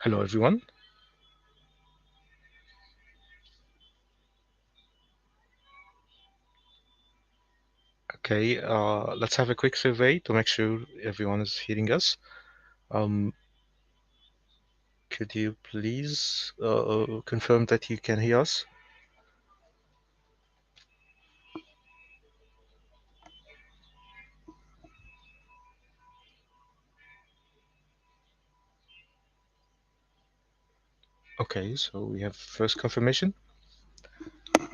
Hello, everyone. Okay, let's have a quick survey to make sure everyone is hearing us. Um, could you please confirm that you can hear us? Okay, so we have first confirmation.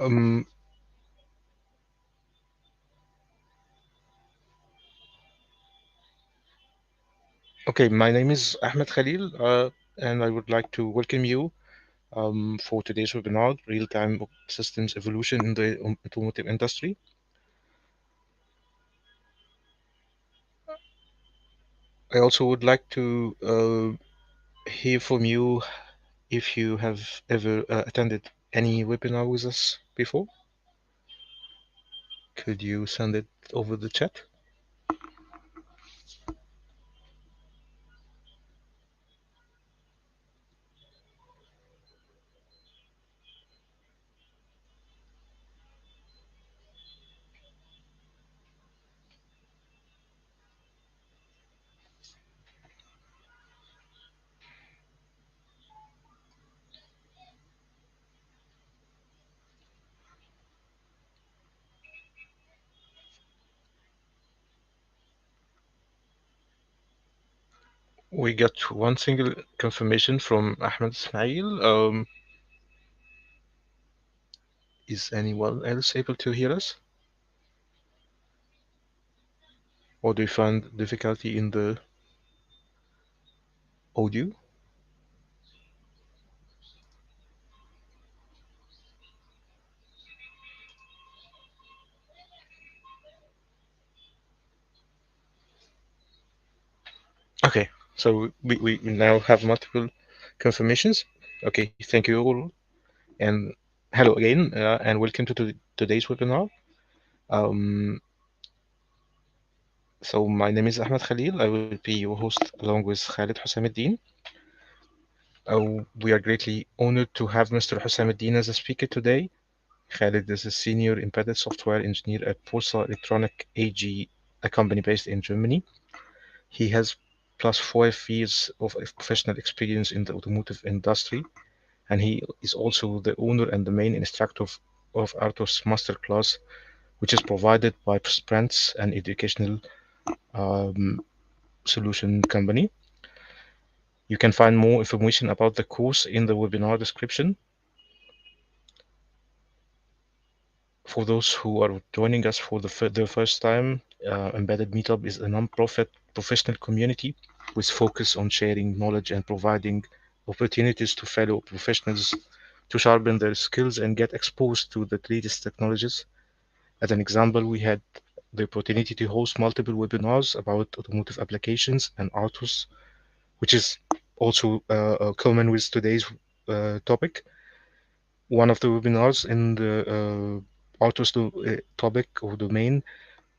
Um, okay, my name is Ahmed Khalil, and I would like to welcome you for today's webinar, Real-Time Systems Evolution in the Automotive Industry. I also would like to hear from you if you have ever attended any webinar with us before. Could you send it over the chat? We got one single confirmation from Ahmed Ismail. Is anyone else able to hear us? Or do you find difficulty in the audio? Okay, so we now have multiple confirmations. Okay, thank you all. And hello again, and welcome to today's webinar. Um, so my name is Ahmed Khalil. I will be your host along with Khaled Hossameldein. We are greatly honored to have Mr. Hossameldein as a speaker today. Khaled is a senior embedded software engineer at Brusa Elektronik AG, a company based in Germany. He has plus 5 years of professional experience in the automotive industry, and he is also the owner and the main instructor of RTOS Masterclass, which is provided by Sprents, an educational um, solution company. You can find more information about the course in the webinar description. For those who are joining us for the first time, Embedded Meetup is a non-profit professional community with focus on sharing knowledge and providing opportunities to fellow professionals to sharpen their skills and get exposed to the latest technologies. As an example, we had the opportunity to host multiple webinars about automotive applications and autos, which is also common with today's topic. One of the webinars in the autos topic or domain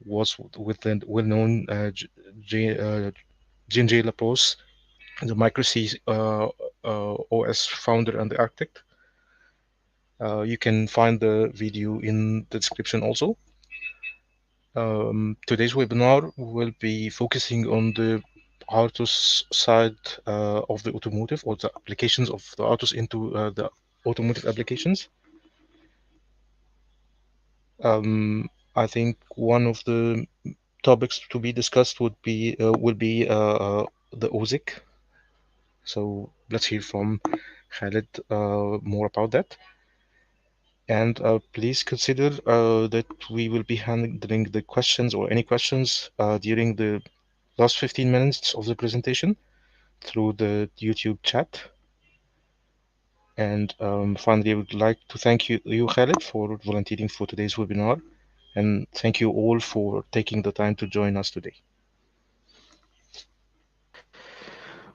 was with the well-known J&J Lapose, the Micro C OS founder and the architect. You can find the video in the description also. Today's webinar will be focusing on the autos side of the automotive or the applications of the autos into the automotive applications. I think one of the topics to be discussed would be will be the OSEK. So let's hear from Khaled more about that. And please consider that we will be handling the questions or any questions during the last 15 minutes of the presentation through the YouTube chat. And finally, I would like to thank you, Khaled, for volunteering for today's webinar. And thank you all for taking the time to join us today.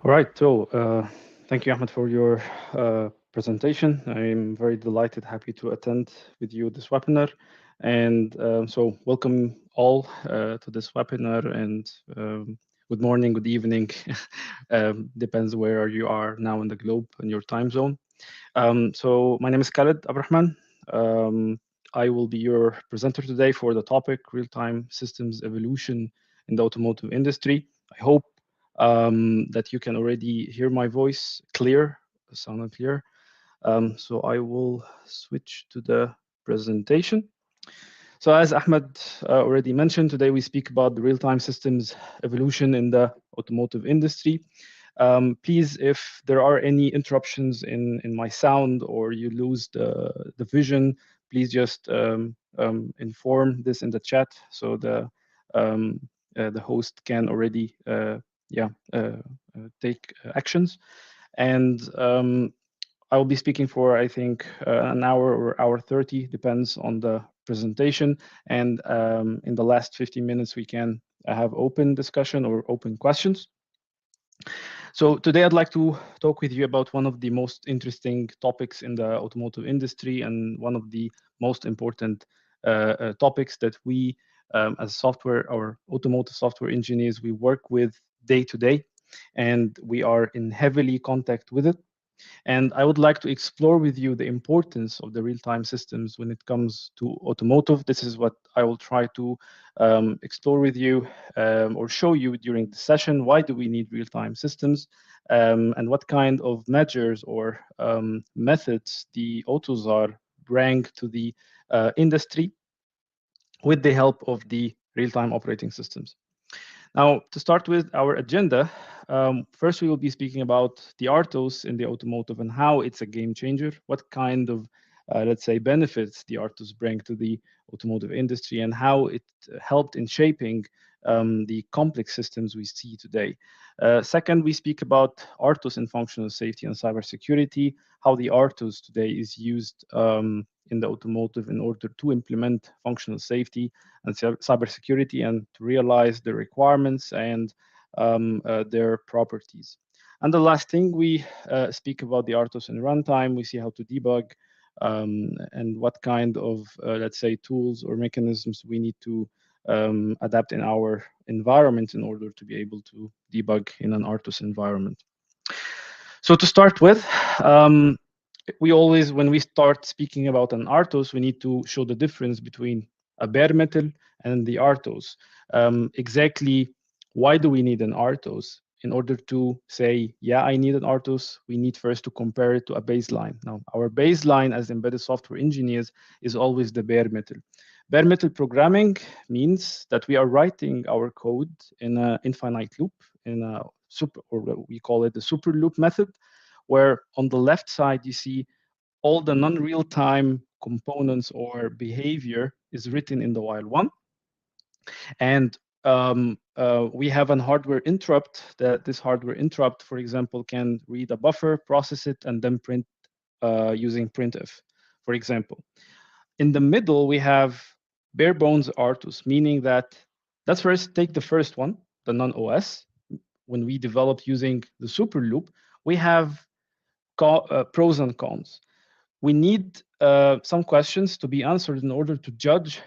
All right, so thank you, Ahmed, for your presentation. I'm very delighted, happy to attend with you this webinar. And so welcome all to this webinar. And good morning, good evening, depends where you are now in the globe and your time zone. So my name is Khaled Abrahman. I will be your presenter today for the topic real-time systems evolution in the automotive industry. I hope that you can already hear my voice clear, sound clear. So I will switch to the presentation. So as Ahmed already mentioned, today we speak about the real-time systems evolution in the automotive industry. Please, if there are any interruptions in my sound or you lose the vision, please just inform this in the chat so the host can already take actions. And I will be speaking for, I think, an hour or hour 30, depends on the presentation. And in the last 15 minutes, we can have open discussion or open questions. So today I'd like to talk with you about one of the most interesting topics in the automotive industry and one of the most important topics that we, as software or automotive software engineers, we work with day to day, and we are in heavily contact with it. And I would like to explore with you the importance of the real-time systems when it comes to automotive. This is what I will try to explore with you or show you during the session. Why do we need real-time systems? And what kind of measures or methods the AUTOSAR bring to the industry with the help of the real-time operating systems. Now, to start with our agenda, first we will be speaking about the RTOS in the automotive and how it's a game changer, what kind of, let's say, benefits the RTOS bring to the automotive industry and how it helped in shaping the complex systems we see today. Second, we speak about RTOS in functional safety and cybersecurity, how the RTOS today is used in the automotive in order to implement functional safety and cybersecurity and to realize the requirements and their properties. And the last thing, we speak about the RTOS in runtime. We see how to debug and what kind of, let's say, tools or mechanisms we need to adapt in our environment in order to be able to debug in an RTOS environment. So to start with, we always, when we start speaking about an RTOS, we need to show the difference between a bare metal and the RTOS. Exactly why do we need an RTOS? In order to say, yeah, I need an RTOS, we need first to compare it to a baseline. Now, our baseline as embedded software engineers is always the bare metal. Bare metal programming means that we are writing our code in an infinite loop, in a super, or we call it the super loop method, where on the left side you see all the non-real-time components or behavior is written in the while one. And we have a hardware interrupt. That this hardware interrupt, for example, can read a buffer, process it, and then print using printf, for example. In the middle, we have bare bones RTOS, meaning that let's first take the first one, the non-OS. When we developed using the super loop, we have pros and cons. We need some questions to be answered in order to judge,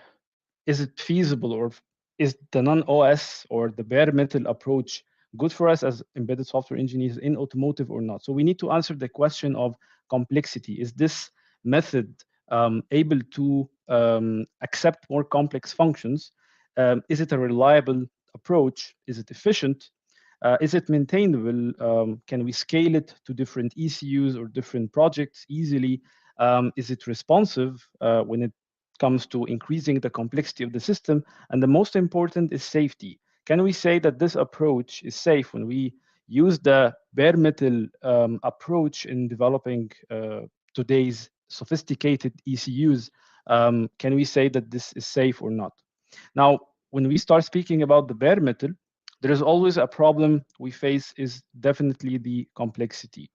is it feasible or is the non-OS or the bare metal approach good for us as embedded software engineers in automotive or not? So we need to answer the question of complexity. Is this method able to accept more complex functions? Is it a reliable approach? Is it efficient? Is it maintainable? Can we scale it to different ECUs or different projects easily? Is it responsive when it comes to increasing the complexity of the system? And the most important is safety. Can we say that this approach is safe when we use the bare metal approach in developing today's sophisticated ECUs? Can we say that this is safe or not? Now, when we start speaking about the bare metal, there is always a problem we face is definitely the complexity.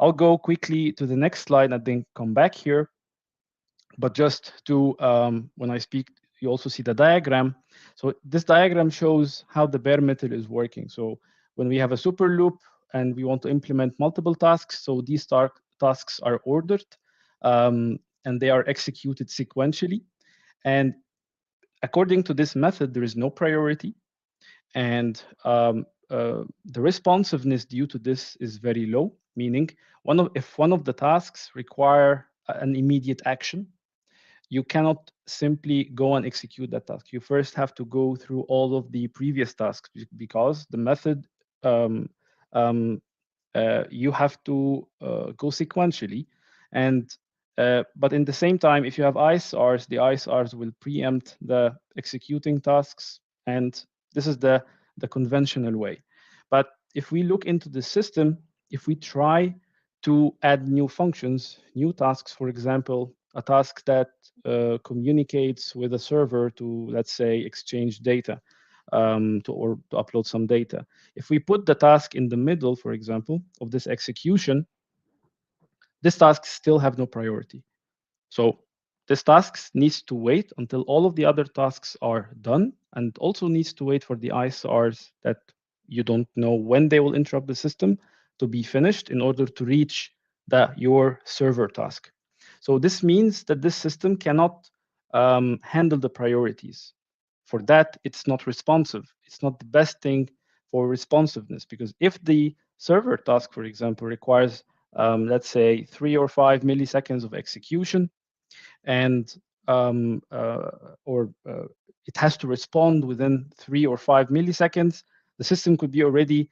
I'll go quickly to the next slide and then come back here. But just to, when I speak, you also see the diagram. So this diagram shows how the bare metal is working. So when we have a super loop and we want to implement multiple tasks, so these tasks are ordered and they are executed sequentially. And according to this method, there is no priority. And the responsiveness due to this is very low, meaning if one of the tasks require an immediate action, you cannot simply go and execute that task. You first have to go through all of the previous tasks because the method um, um, you have to go sequentially. And but in the same time, if you have ISRs, the ISRs will preempt the executing tasks, and this is the conventional way. But if we look into the system, if we try to add new functions, new tasks, for example, a task that communicates with a server to, let's say, exchange data or to upload some data. If we put the task in the middle, for example, of this execution, this task still have no priority. So this task needs to wait until all of the other tasks are done, and also needs to wait for the ISRs that you don't know when they will interrupt the system to be finished in order to reach your server task. So this means that this system cannot handle the priorities. For that, it's not responsive. It's not the best thing for responsiveness, because if the server task, for example, requires let's say 3 or 5 milliseconds of execution, and or it has to respond within 3 or 5 milliseconds, the system could be already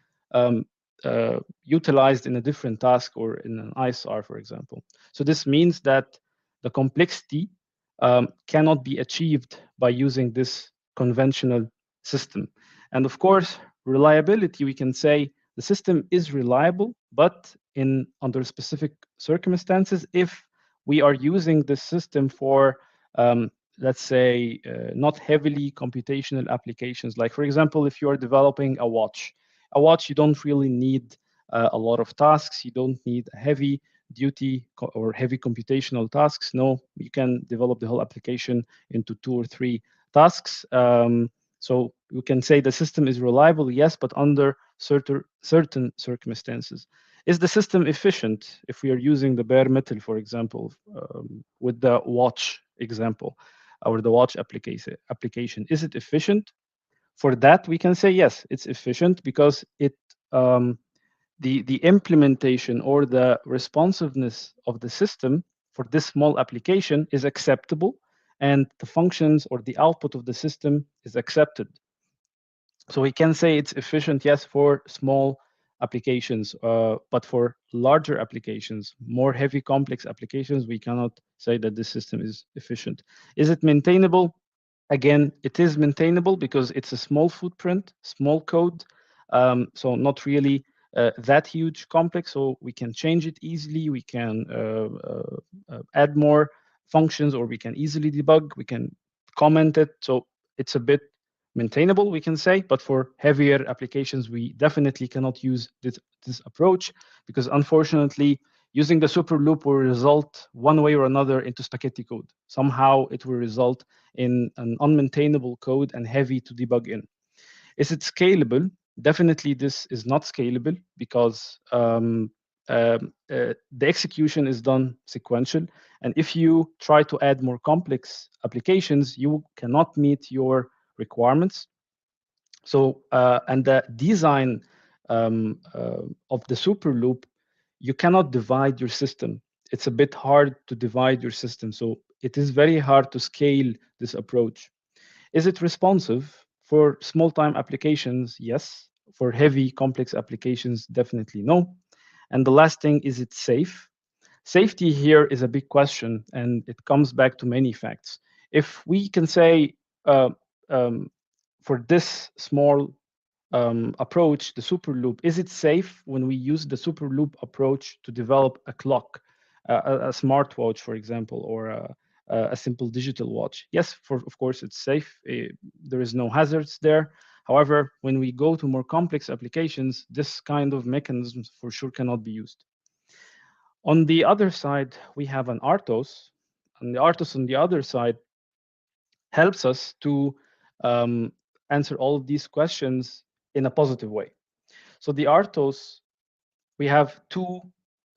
utilized in a different task or in an ISR, for example. So this means that the complexity cannot be achieved by using this conventional system. And of course, reliability, we can say the system is reliable, but under specific circumstances, if we are using this system for, let's say, not heavily computational applications. Like, for example, if you are developing a watch, you don't really need a lot of tasks. You don't need heavy duty or heavy computational tasks. No, you can develop the whole application into 2 or 3 tasks. So you can say the system is reliable, yes, but under certain circumstances. Is the system efficient if we are using the bare metal, for example, with the watch example or the watch application? Is it efficient? For that, we can say yes, it's efficient because the implementation or the responsiveness of the system for this small application is acceptable, and the functions or the output of the system is accepted. So we can say it's efficient, yes, for small applications, but for larger applications, more heavy, complex applications, we cannot say that this system is efficient. Is it maintainable? Again, it is maintainable because it's a small footprint, small code, so not really that huge complex. So we can change it easily. We can add more functions, or we can easily debug. We can comment it. So it's a bit maintainable, we can say, but for heavier applications, we definitely cannot use this approach, because unfortunately, using the super loop will result one way or another into spaghetti code. Somehow it will result in an unmaintainable code and heavy to debug in. Is it scalable? Definitely this is not scalable because the execution is done sequential. And if you try to add more complex applications, you cannot meet your requirements. So, and the design of the super loop, you cannot divide your system. It's a bit hard to divide your system. So it is very hard to scale this approach. Is it responsive? For small time applications, yes. For heavy, complex applications, definitely no. And the last thing, is it safe? Safety here is a big question, and it comes back to many facts. If we can say uh, um, for this small approach, the super loop, is it safe when we use the super loop approach to develop a clock, a smartwatch, for example, or a simple digital watch? Yes, of course, it's safe. There is no hazards there. However, when we go to more complex applications, this kind of mechanisms for sure cannot be used. On the other side, we have an RTOS, and the RTOS on the other side helps us to answer all of these questions in a positive way. So the RTOS, we have two,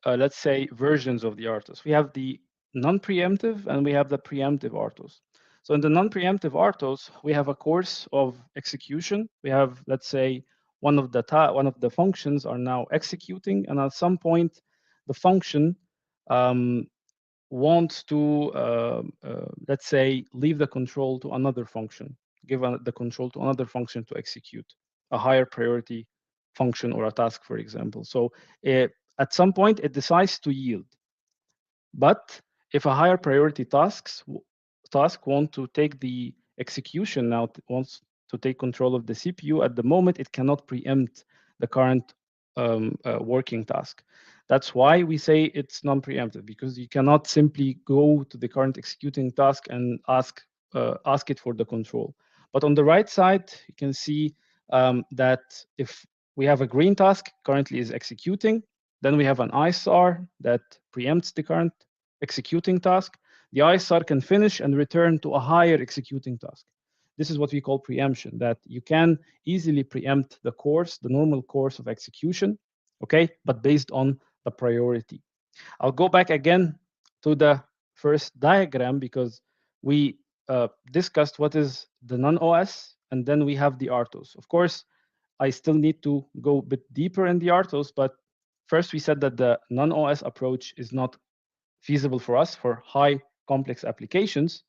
let's say, versions of the RTOS. We have the non-preemptive and we have the preemptive RTOS. So in the non-preemptive RTOS, we have a course of execution. We have, let's say, one of the functions are now executing, and at some point, the function wants to, let's say, leave the control to another function, give the control to another function to execute a higher priority function or a task, for example. So at some point, it decides to yield. But if a higher priority task want to take the execution now, wants to take control of the CPU, at the moment, it cannot preempt the current working task. That's why we say it's non-preemptive, because you cannot simply go to the current executing task and ask it for the control. But on the right side, you can see that if we have a green task currently is executing, then we have an ISAR that preempts the current executing task. The ISAR can finish and return to a higher executing task. This is what we call preemption, that you can easily preempt the course, the normal course of execution, okay, but based on the priority. I'll go back again to the first diagram because we discussed what is the non-OS, and then we have the RTOS. Of course, I still need to go a bit deeper in the RTOS, but first we said that the non-OS approach is not feasible for us for high complex applications.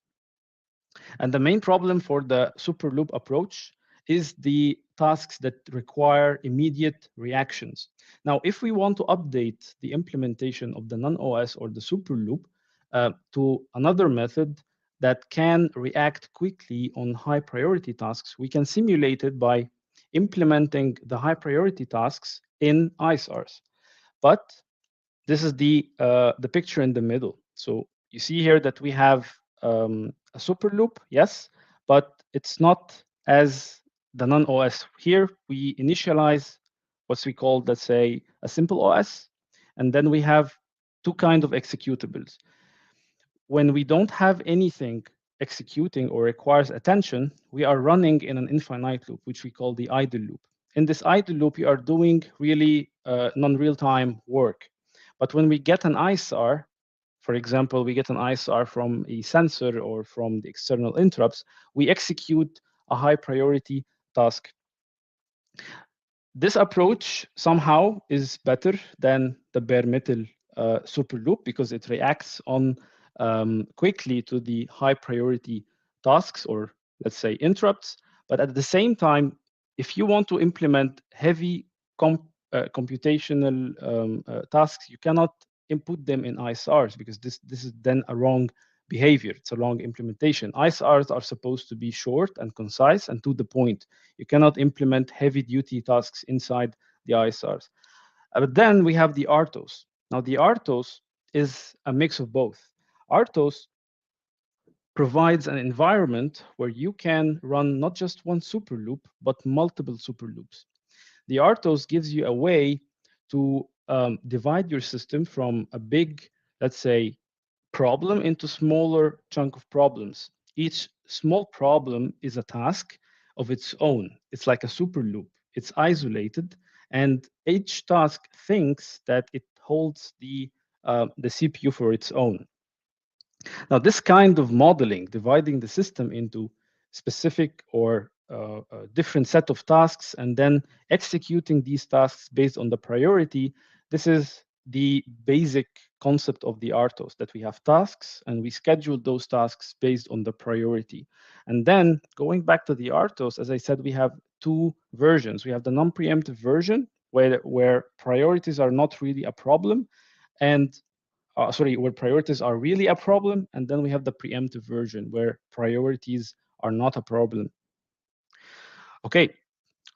And the main problem for the super loop approach is the tasks that require immediate reactions. Now, if we want to update the implementation of the non-OS or the super loop to another method that can react quickly on high priority tasks, we can simulate it by implementing the high priority tasks in ISARs. But this is the picture in the middle. So you see here that we have a super loop, yes, but it's not as the non-OS. Here we initialize what we call, let's say, a simple OS, and then we have two kinds of executables. When we don't have anything executing or requires attention, we are running in an infinite loop, which we call the idle loop. In this idle loop, you are doing really non-real-time work. But when we get an ISAR, for example, we get an ISR from a sensor or from the external interrupts, we execute a high priority task. This approach somehow is better than the bare metal super loop because it reacts on quickly to the high priority tasks or let's say interrupts. But at the same time, if you want to implement heavy computational tasks, you cannot input them in ISRs because this is then a wrong behavior. It's a wrong implementation. ISRs are supposed to be short and concise and to the point. You cannot implement heavy duty tasks inside the ISRs. But then we have the RTOS. Now the RTOS is a mix of both. RTOS provides an environment where you can run not just one super loop, but multiple super loops. The RTOS gives you a way to divide your system from a big, let's say, problem into smaller chunk of problems. Each small problem is a task of its own. It's like a super loop. It's isolated, and each task thinks that it holds the CPU for its own. Now, this kind of modeling, dividing the system into specific or a different set of tasks and then executing these tasks based on the priority, this is the basic concept of the RTOS, that we have tasks and we schedule those tasks based on the priority. And then going back to the RTOS, as I said, we have two versions. We have the non-preemptive version where priorities are not really a problem, and where priorities are really a problem, and then we have the preemptive version where priorities are not a problem. Okay,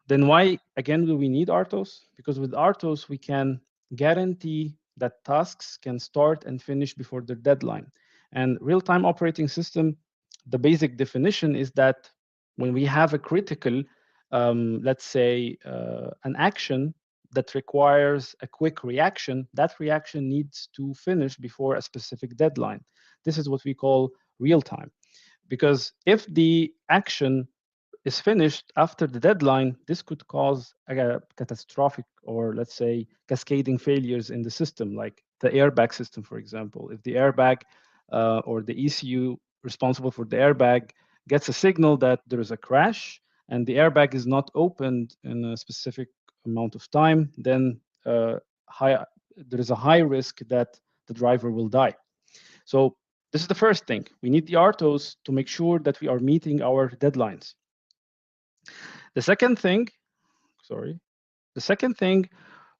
then why again do we need RTOS? Because with RTOS we can guarantee that tasks can start and finish before their deadline. And real-time operating system, the basic definition is that when we have a critical, let's say, an action that requires a quick reaction, that reaction needs to finish before a specific deadline. This is what we call real time. Because if the action is finished after the deadline, this could cause a catastrophic or let's say cascading failures in the system, like the airbag system, for example. If the airbag or the ECU responsible for the airbag gets a signal that there is a crash and the airbag is not opened in a specific amount of time, then there is a high risk that the driver will die. So this is the first thing. We need the RTOS to make sure that we are meeting our deadlines. The second thing,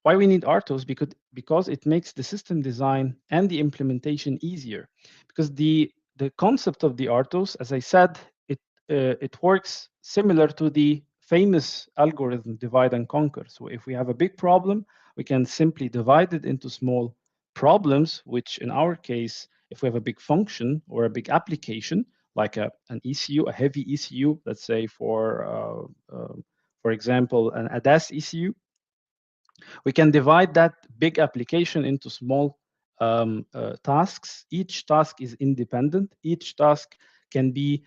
why we need RTOS, because it makes the system design and the implementation easier. Because the concept of the RTOS, as I said, it works similar to the famous algorithm divide and conquer. So if we have a big problem, we can simply divide it into small problems, which in our case, if we have a big function or a big application, like an ECU, a heavy ECU, let's say for example, an ADAS ECU, we can divide that big application into small tasks. Each task is independent. Each task can be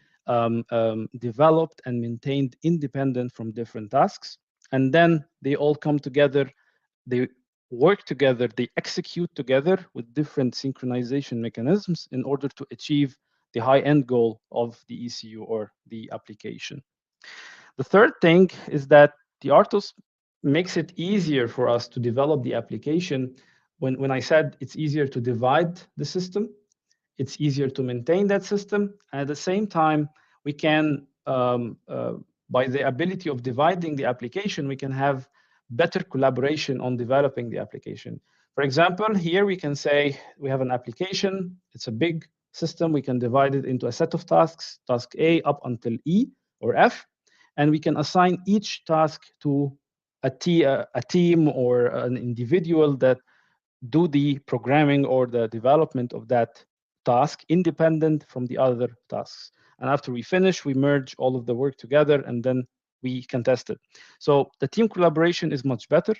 developed and maintained independent from different tasks. And then they all come together, they work together, they execute together with different synchronization mechanisms in order to achieve the high-end goal of the ECU or the application. The third thing is that the RTOS makes it easier for us to develop the application. When I said it's easier to divide the system, it's easier to maintain that system. And at the same time, we can, by the ability of dividing the application, we can have better collaboration on developing the application. For example, here we can say we have an application. It's a big system. We can divide it into a set of tasks, task A up until E or F, and we can assign each task to a team or an individual that do the programming or the development of that task independent from the other tasks. And after we finish, we merge all of the work together and then we can test it. So the team collaboration is much better.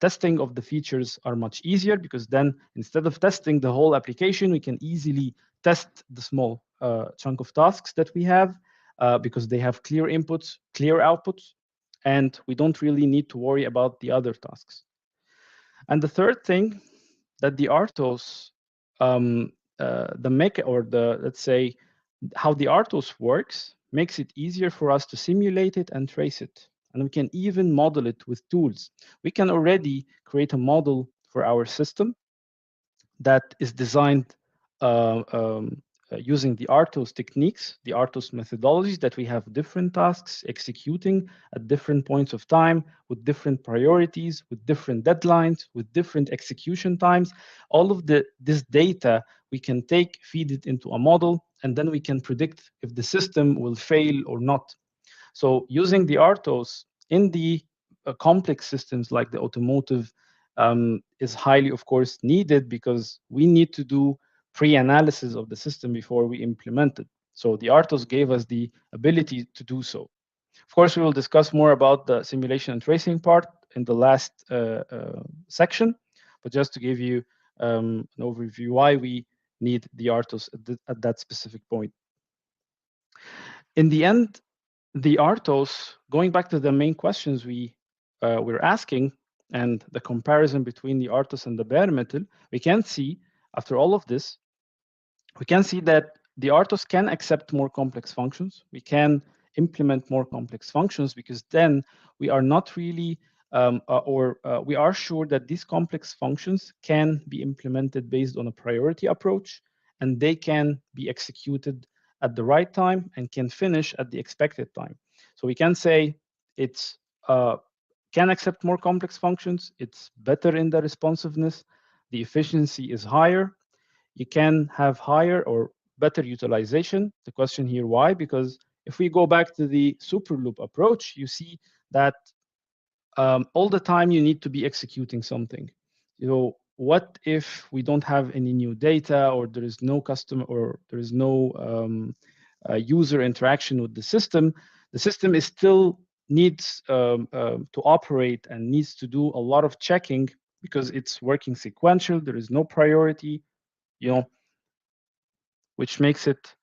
Testing of the features are much easier because then instead of testing the whole application, we can easily test the small chunk of tasks that we have because they have clear inputs, clear outputs, and we don't really need to worry about the other tasks. And the third thing that the RTOS, let's say how the RTOS works, makes it easier for us to simulate it and trace it. And we can even model it with tools. We can already create a model for our system that is designed using the RTOS techniques, the RTOS methodologies, that we have different tasks executing at different points of time with different priorities, with different deadlines, with different execution times. All of this data we can take, feed it into a model, and then we can predict if the system will fail or not. So using the RTOS in the complex systems like the automotive is highly, of course, needed because we need to do pre-analysis of the system before we implement it. So the RTOS gave us the ability to do so. Of course, we will discuss more about the simulation and tracing part in the last section, but just to give you an overview why we need the RTOS at that specific point. In the end, the RTOS, going back to the main questions we're asking and the comparison between the RTOS and the bare metal, we can see after all of this, we can see that the RTOS can accept more complex functions. We can implement more complex functions because then we are not really, we are sure that these complex functions can be implemented based on a priority approach, and they can be executed at the right time and can finish at the expected time. So we can say it's can accept more complex functions. It's better in the responsiveness. The efficiency is higher. You can have higher or better utilization. The question here, why? Because if we go back to the super loop approach, you see that all the time you need to be executing something. You know, what if we don't have any new data, or there is no customer, or there is no user interaction with the system? The system is still needs to operate and needs to do a lot of checking because it's working sequential. There is no priority, you know, which makes it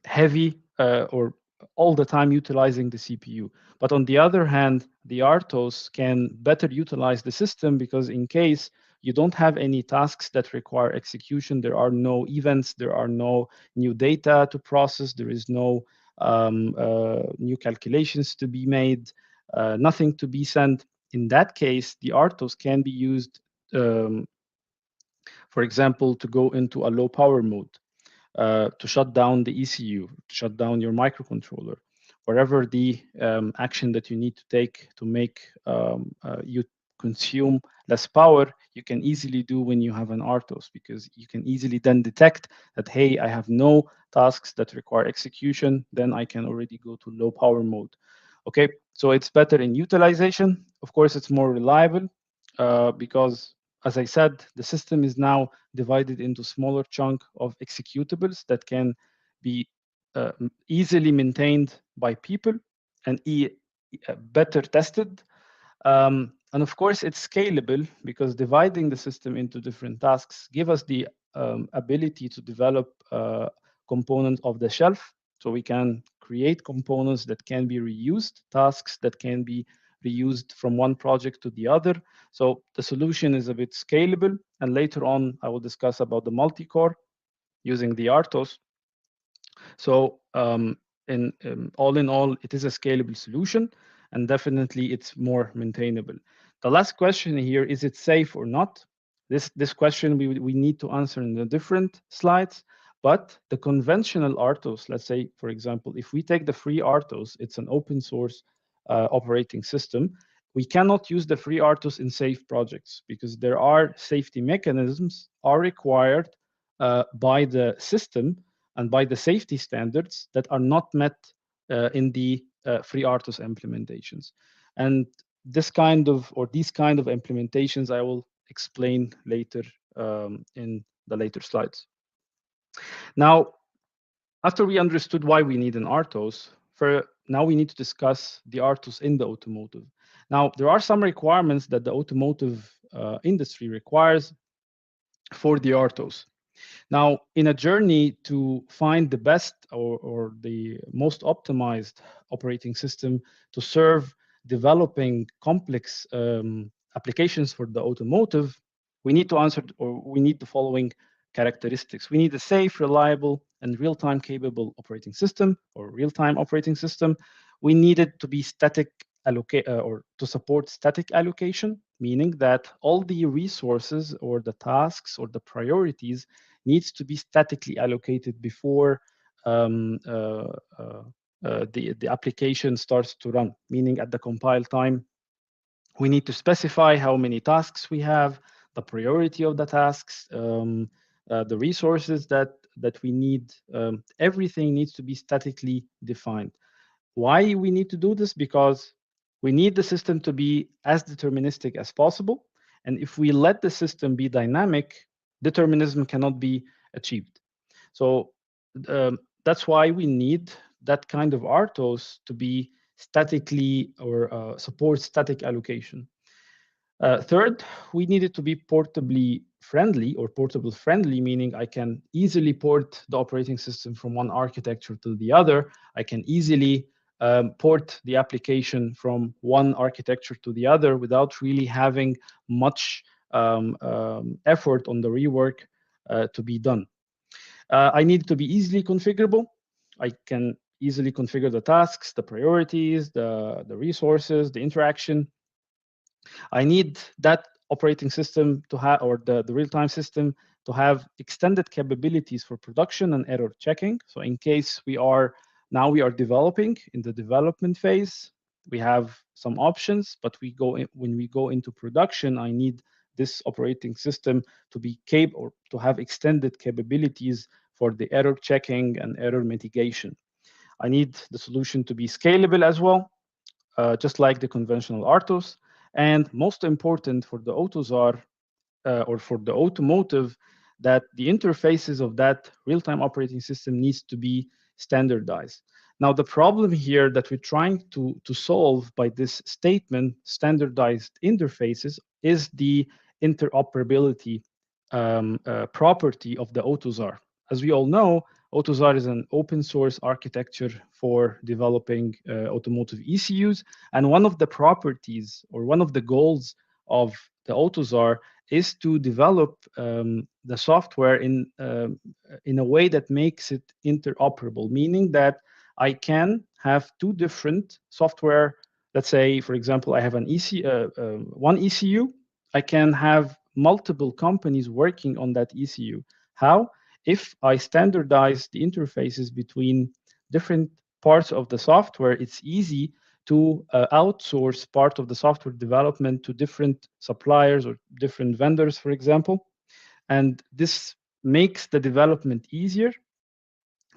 heavy or all the time utilizing the CPU. But on the other hand, the RTOS can better utilize the system because in case you don't have any tasks that require execution. There are no events, there are no new data to process, there is no new calculations to be made, nothing to be sent. In that case, the RTOS can be used, for example, to go into a low power mode, to shut down the ECU, to shut down your microcontroller, wherever the action that you need to take to make you consume less power, you can easily do when you have an RTOS, because you can easily then detect that, hey, I have no tasks that require execution, then I can already go to low power mode. Okay, so it's better in utilization. Of course, it's more reliable because, as I said, the system is now divided into smaller chunk of executables that can be easily maintained by people and better tested. And of course, it's scalable because dividing the system into different tasks give us the ability to develop components off the shelf. So we can create components that can be reused, tasks that can be reused from one project to the other. So the solution is a bit scalable. And later on, I will discuss about the multi-core using the RTOS. So all in all, it is a scalable solution, and definitely it's more maintainable. The last question here, is it safe or not? This question we need to answer in the different slides, but the conventional RTOS, let's say, for example, if we take the free RTOS, it's an open source operating system. We cannot use the free RTOS in safe projects because there are safety mechanisms are required by the system and by the safety standards that are not met in the free RTOS implementations. And these kind of implementations I will explain later in the later slides. Now, after we understood why we need an RTOS, now we need to discuss the RTOS in the automotive. Now, there are some requirements that the automotive industry requires for the RTOS. Now, in a journey to find the best or the most optimized operating system to serve developing complex applications for the automotive, we need to answer, or we need the following characteristics. We need a safe, reliable, and real-time capable operating system or real-time operating system. We need it to be static or to support static allocation, meaning that all the resources or the tasks or the priorities needs to be statically allocated before the application starts to run, meaning at the compile time, we need to specify how many tasks we have, the priority of the tasks, the resources that we need. Everything needs to be statically defined. Why we need to do this? Because we need the system to be as deterministic as possible. And if we let the system be dynamic, determinism cannot be achieved. So that's why we need that kind of RTOS to be statically or support static allocation. Third, we need it to be portably friendly or portable friendly, meaning I can easily port the operating system from one architecture to the other. I can easily port the application from one architecture to the other without really having much effort on the rework to be done. I need it to be easily configurable. I can easily configure the tasks, the priorities, the resources, the interaction. I need that operating system to have, or the real-time system to have extended capabilities for production and error checking. So in case we are developing in the development phase, we have some options, but when we go into production, I need this operating system to be capable or to have extended capabilities for the error checking and error mitigation. I need the solution to be scalable as well, just like the conventional RTOS. And most important for the AUTOSAR or for the automotive, that the interfaces of that real-time operating system needs to be standardized. Now, the problem here that we're trying to solve by this statement, standardized interfaces, is the interoperability property of the AUTOSAR. As we all know, AUTOSAR is an open source architecture for developing automotive ECUs. And one of the properties or one of the goals of the AUTOSAR is to develop the software in a way that makes it interoperable, meaning that I can have two different software. Let's say, for example, I have one ECU. I can have multiple companies working on that ECU. How? If I standardize the interfaces between different parts of the software, it's easy to outsource part of the software development to different suppliers or different vendors, for example. And this makes the development easier,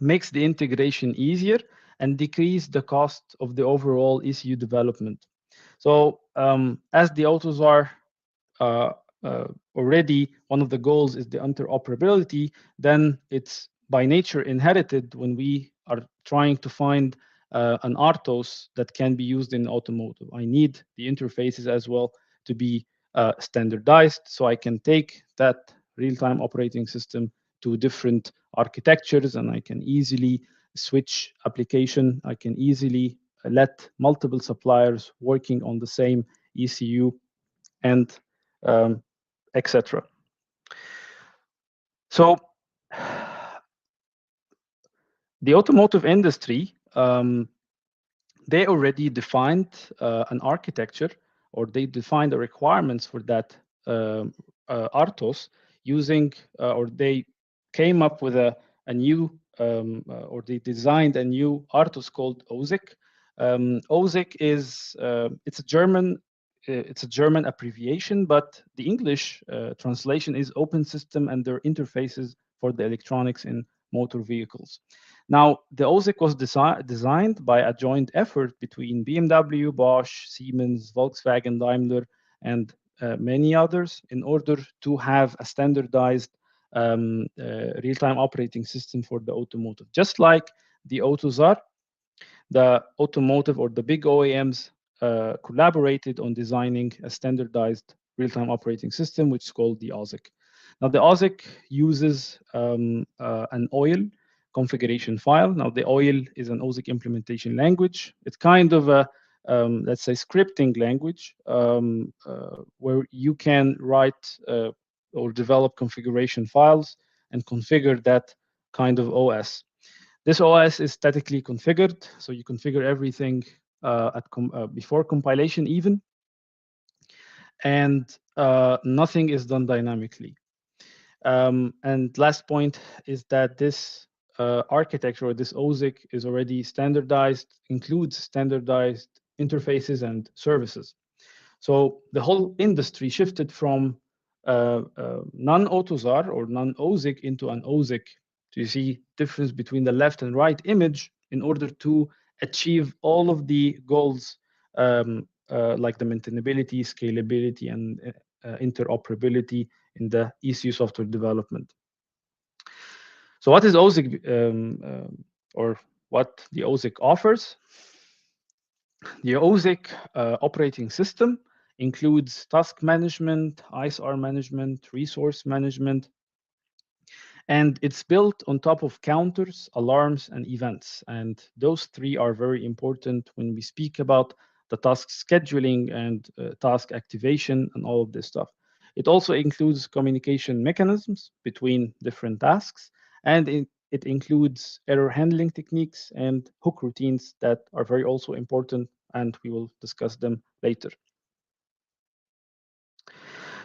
makes the integration easier, and decrease the cost of the overall ECU development. So as the AUTOSAR uh, already one of the goals is the interoperability, then it's by nature inherited when we are trying to find an RTOS that can be used in automotive. I need the interfaces as well to be standardized, so I can take that real-time operating system to different architectures, and I can easily switch application. I can easily let multiple suppliers working on the same ECU and etc. So the automotive industry, they already defined an architecture, or they defined the requirements for that RTOS using, or they came up with a new, or they designed a new RTOS called OSEK. OSEK is it's a German abbreviation, but the English translation is Open System and their interfaces for the electronics in motor vehicles. Now, the OSEK was designed by a joint effort between BMW, Bosch, Siemens, Volkswagen, Daimler, and many others in order to have a standardized real-time operating system for the automotive. Just like the AUTOSAR, the automotive or the big OEMs collaborated on designing a standardized real-time operating system, which is called the OSEK. Now, the OSEK uses an OIL configuration file. Now, the OIL is an OSEK implementation language. It's kind of a, let's say, scripting language where you can write or develop configuration files and configure that kind of OS. This OS is statically configured, so you configure everything before compilation even, and nothing is done dynamically. And last point is that this architecture, or this OSEK, is already standardized, includes standardized interfaces and services. So the whole industry shifted from non-AUTOSAR or non-OSEK into an OSEK. So you see difference between the left and right image in order to achieve all of the goals like the maintainability, scalability, and interoperability in the ECU software development. So what is OSEK, or what the OSEK offers? The OSEK operating system includes task management, ISR management, resource management, and it's built on top of counters, alarms, and events. And those three are very important when we speak about the task scheduling and task activation and all of this stuff. It also includes communication mechanisms between different tasks, and it includes error handling techniques and hook routines that are very also important, and we will discuss them later.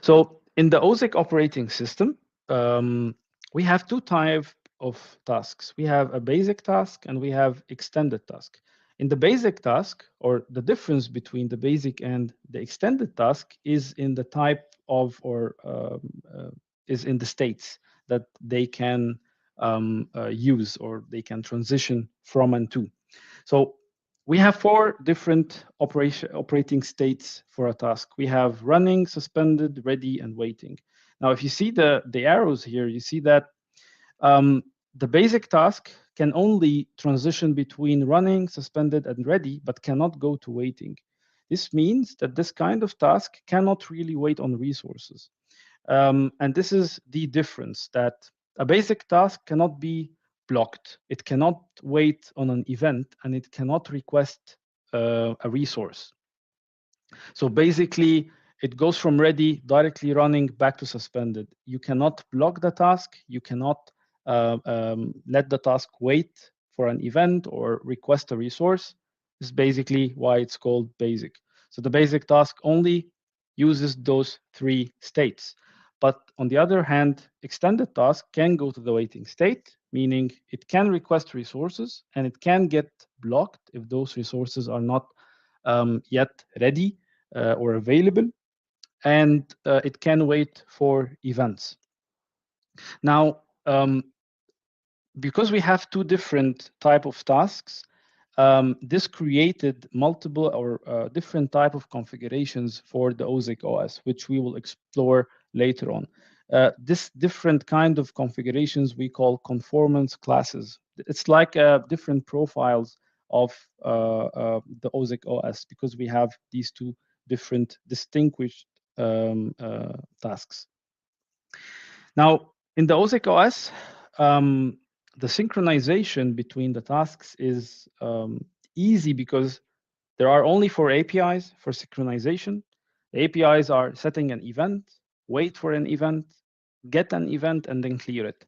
So in the OSEK operating system, we have two types of tasks. We have a basic task and we have extended task. In the basic task, or the difference between the basic and the extended task is in the type of, or is in the states that they can use, or they can transition from and to. So we have four different operating states for a task. We have running, suspended, ready, and waiting. Now, if you see the arrows here, you see that the basic task can only transition between running, suspended, and ready, but cannot go to waiting. This means that this kind of task cannot really wait on resources. And this is the difference, that a basic task cannot be blocked. It cannot wait on an event, and it cannot request a resource. So basically, it goes from ready directly running back to suspended. You cannot block the task. You cannot let the task wait for an event or request a resource. This is basically why it's called basic. So the basic task only uses those three states. But on the other hand, extended task can go to the waiting state, meaning it can request resources and it can get blocked if those resources are not yet ready or available, and it can wait for events. Now, because we have two different type of tasks, this created multiple or different type of configurations for the OSEK OS, which we will explore later on. This different kind of configurations we call conformance classes. It's like different profiles of the OSEK OS because we have these two different distinguished tasks. Now, in the OSEK OS, the synchronization between the tasks is easy because there are only 4 APIs for synchronization. The APIs are setting an event, wait for an event, get an event, and then clear it.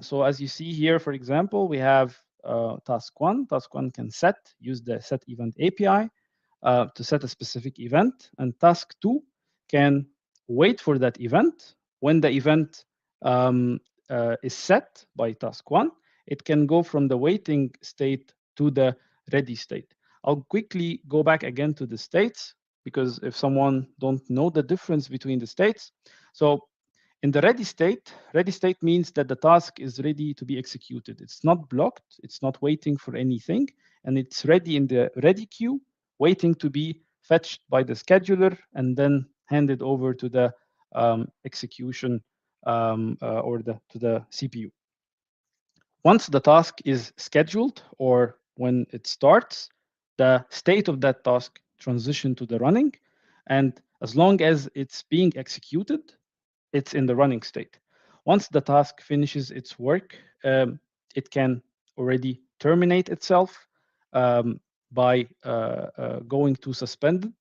So as you see here, for example, we have task 1. Task 1 can use the set event API to set a specific event, and task 2 can wait for that event. When the event is set by task 1, it can go from the waiting state to the ready state. I'll quickly go back again to the states because if someone don't know the difference between the states. So in the ready state means that the task is ready to be executed. It's not blocked, it's not waiting for anything, and it's ready in the ready queue, waiting to be fetched by the scheduler and then handed over to the execution or to the CPU. Once the task is scheduled or when it starts, the state of that task transition to the running, and as long as it's being executed, it's in the running state. Once the task finishes its work, it can already terminate itself by going to suspended,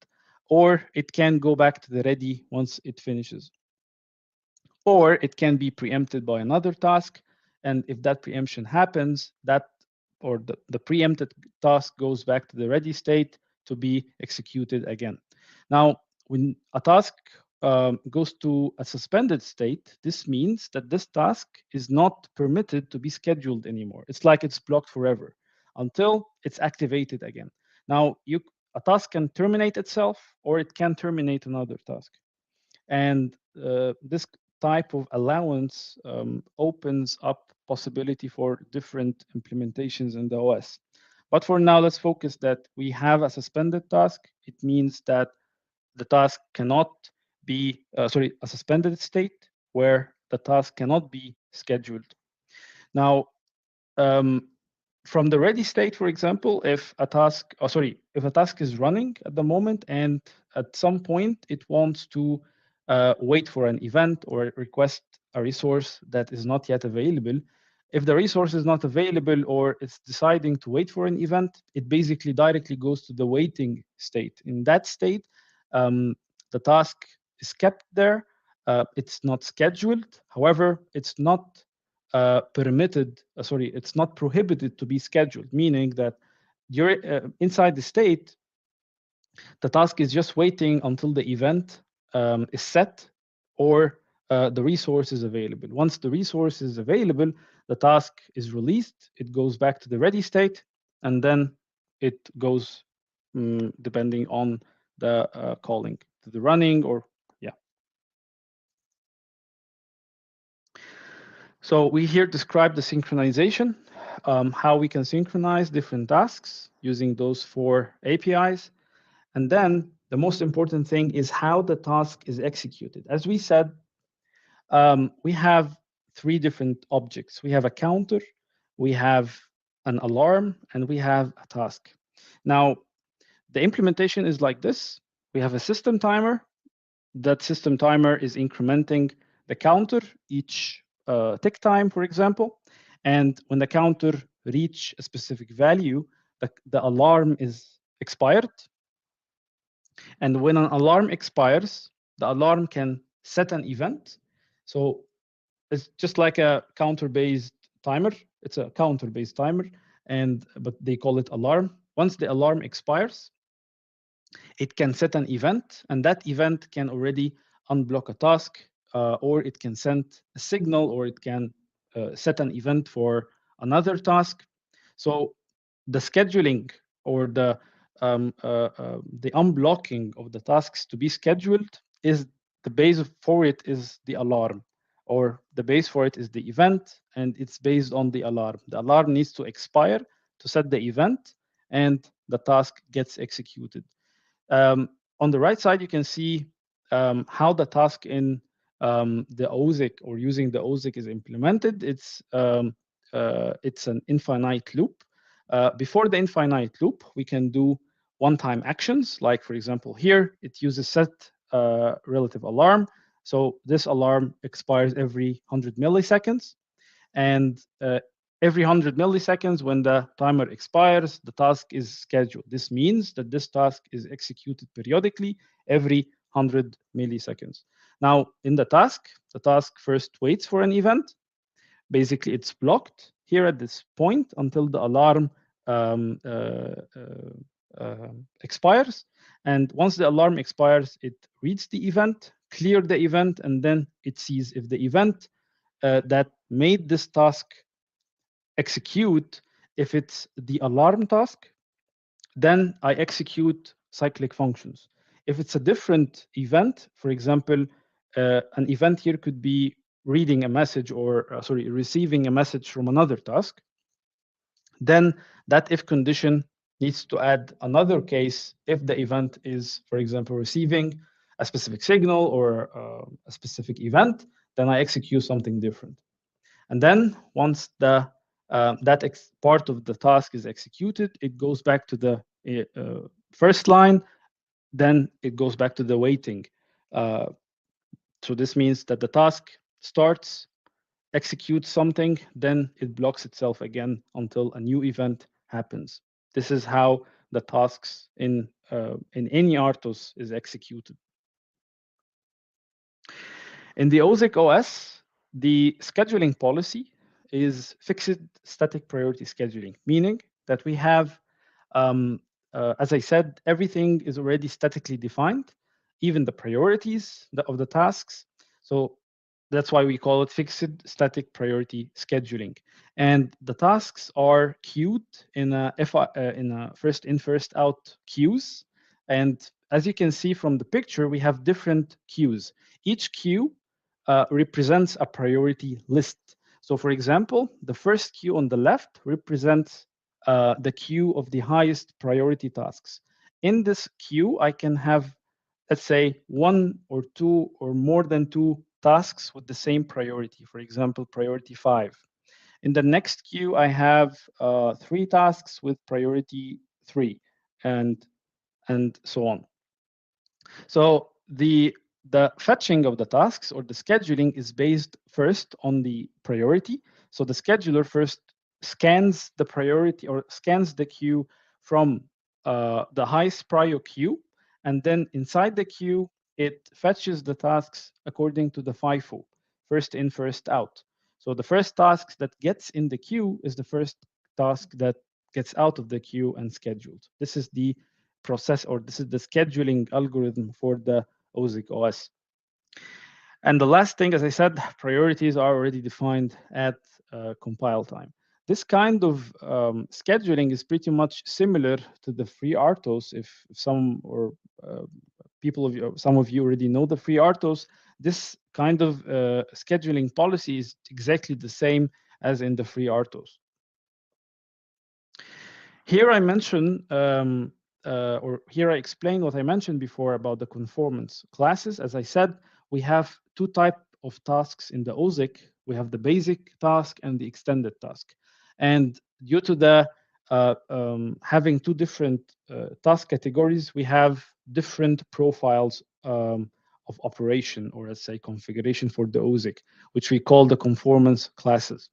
or it can go back to the ready once it finishes. Or it can be preempted by another task, and if that preemption happens, the preempted task goes back to the ready state to be executed again. Now, when a task goes to a suspended state, this means that this task is not permitted to be scheduled anymore. It's like it's blocked forever until it's activated again. Now, a task can terminate itself or it can terminate another task. And this type of allowance opens up possibility for different implementations in the OS. But for now, let's focus that we have a suspended task. It means that the task cannot be, a suspended state where the task cannot be scheduled. Now, from the ready state, for example, if a task is running at the moment and at some point it wants to wait for an event or request a resource that is not yet available, if the resource is not available or it's deciding to wait for an event, it basically directly goes to the waiting state. In that state, the task is kept there. It's not scheduled. However, it's not it's not prohibited to be scheduled, meaning that inside the state, the task is just waiting until the event is set or the resource is available. Once the resource is available, the task is released, it goes back to the ready state, and then it goes depending on the calling to the running or So we here describe the synchronization, how we can synchronize different tasks using those 4 APIs. And then the most important thing is how the task is executed. As we said, we have 3 different objects. We have a counter, we have an alarm, and we have a task. Now, the implementation is like this. We have a system timer. That system timer is incrementing the counter each tick time, for example. And when the counter reach a specific value, the alarm is expired. And when an alarm expires, the alarm can set an event. So it's just like a counter-based timer. It's a counter-based timer, but they call it alarm. Once the alarm expires, it can set an event, and that event can already unblock a task, or it can send a signal, or it can set an event for another task. So the scheduling or the unblocking of the tasks to be scheduled is the base for it is the alarm, or the base for it is the event, and it's based on the alarm. The alarm needs to expire to set the event, and the task gets executed. On the right side, you can see how the task in the OSEK or using the OSEK is implemented. It's an infinite loop. Before the infinite loop, we can do one-time actions. Like, for example, here, it uses set relative alarm. So this alarm expires every 100 milliseconds. And every 100 milliseconds, when the timer expires, the task is scheduled. This means that this task is executed periodically every 100 milliseconds. Now, in the task first waits for an event. Basically, it's blocked here at this point until the alarm expires. And once the alarm expires, it reads the event, clears the event, and then it sees if the event that made this task execute, if it's the alarm task, then I execute cyclic functions. If it's a different event, for example, an event here could be reading a message or receiving a message from another task, then that if condition needs to add another case if the event is, for example, receiving a specific signal or a specific event, then I execute something different. And then once that part of the task is executed, it goes back to the first line, then it goes back to the waiting. So this means that the task starts, executes something, then it blocks itself again until a new event happens. This is how the tasks in any RTOS is executed. In the OSEK OS, the scheduling policy is fixed static priority scheduling, meaning that we have, as I said, everything is already statically defined, even the priorities of the tasks. So that's why we call it fixed static priority scheduling. And the tasks are queued in a first in, first out queues. And as you can see from the picture, we have different queues. Each queue represents a priority list. So for example, the first queue on the left represents the queue of the highest priority tasks. In this queue, I can have, let's say, one or two or more than two tasks with the same priority. For example, priority 5. In the next queue, I have 3 tasks with priority 3, and so on. So the fetching of the tasks or the scheduling is based first on the priority. So the scheduler first scans the priority or scans the queue from the highest prior queue, and then inside the queue, it fetches the tasks according to the FIFO, first in, first out. So the first task that gets in the queue is the first task that gets out of the queue and scheduled. This is the process, or this is the scheduling algorithm for the OSEK OS. And the last thing, as I said, priorities are already defined at compile time. This kind of scheduling is pretty much similar to the free RTOS. If some or some of you already know the free RTOS, this kind of scheduling policy is exactly the same as in the free RTOS. Here I mention, or here I explain what I mentioned before about the conformance classes. As I said, we have 2 types of tasks in the OSEK. We have the basic task and the extended task. And due to the having 2 different task categories, we have different profiles of operation, or let's say configuration for the OSEK, which we call the conformance classes.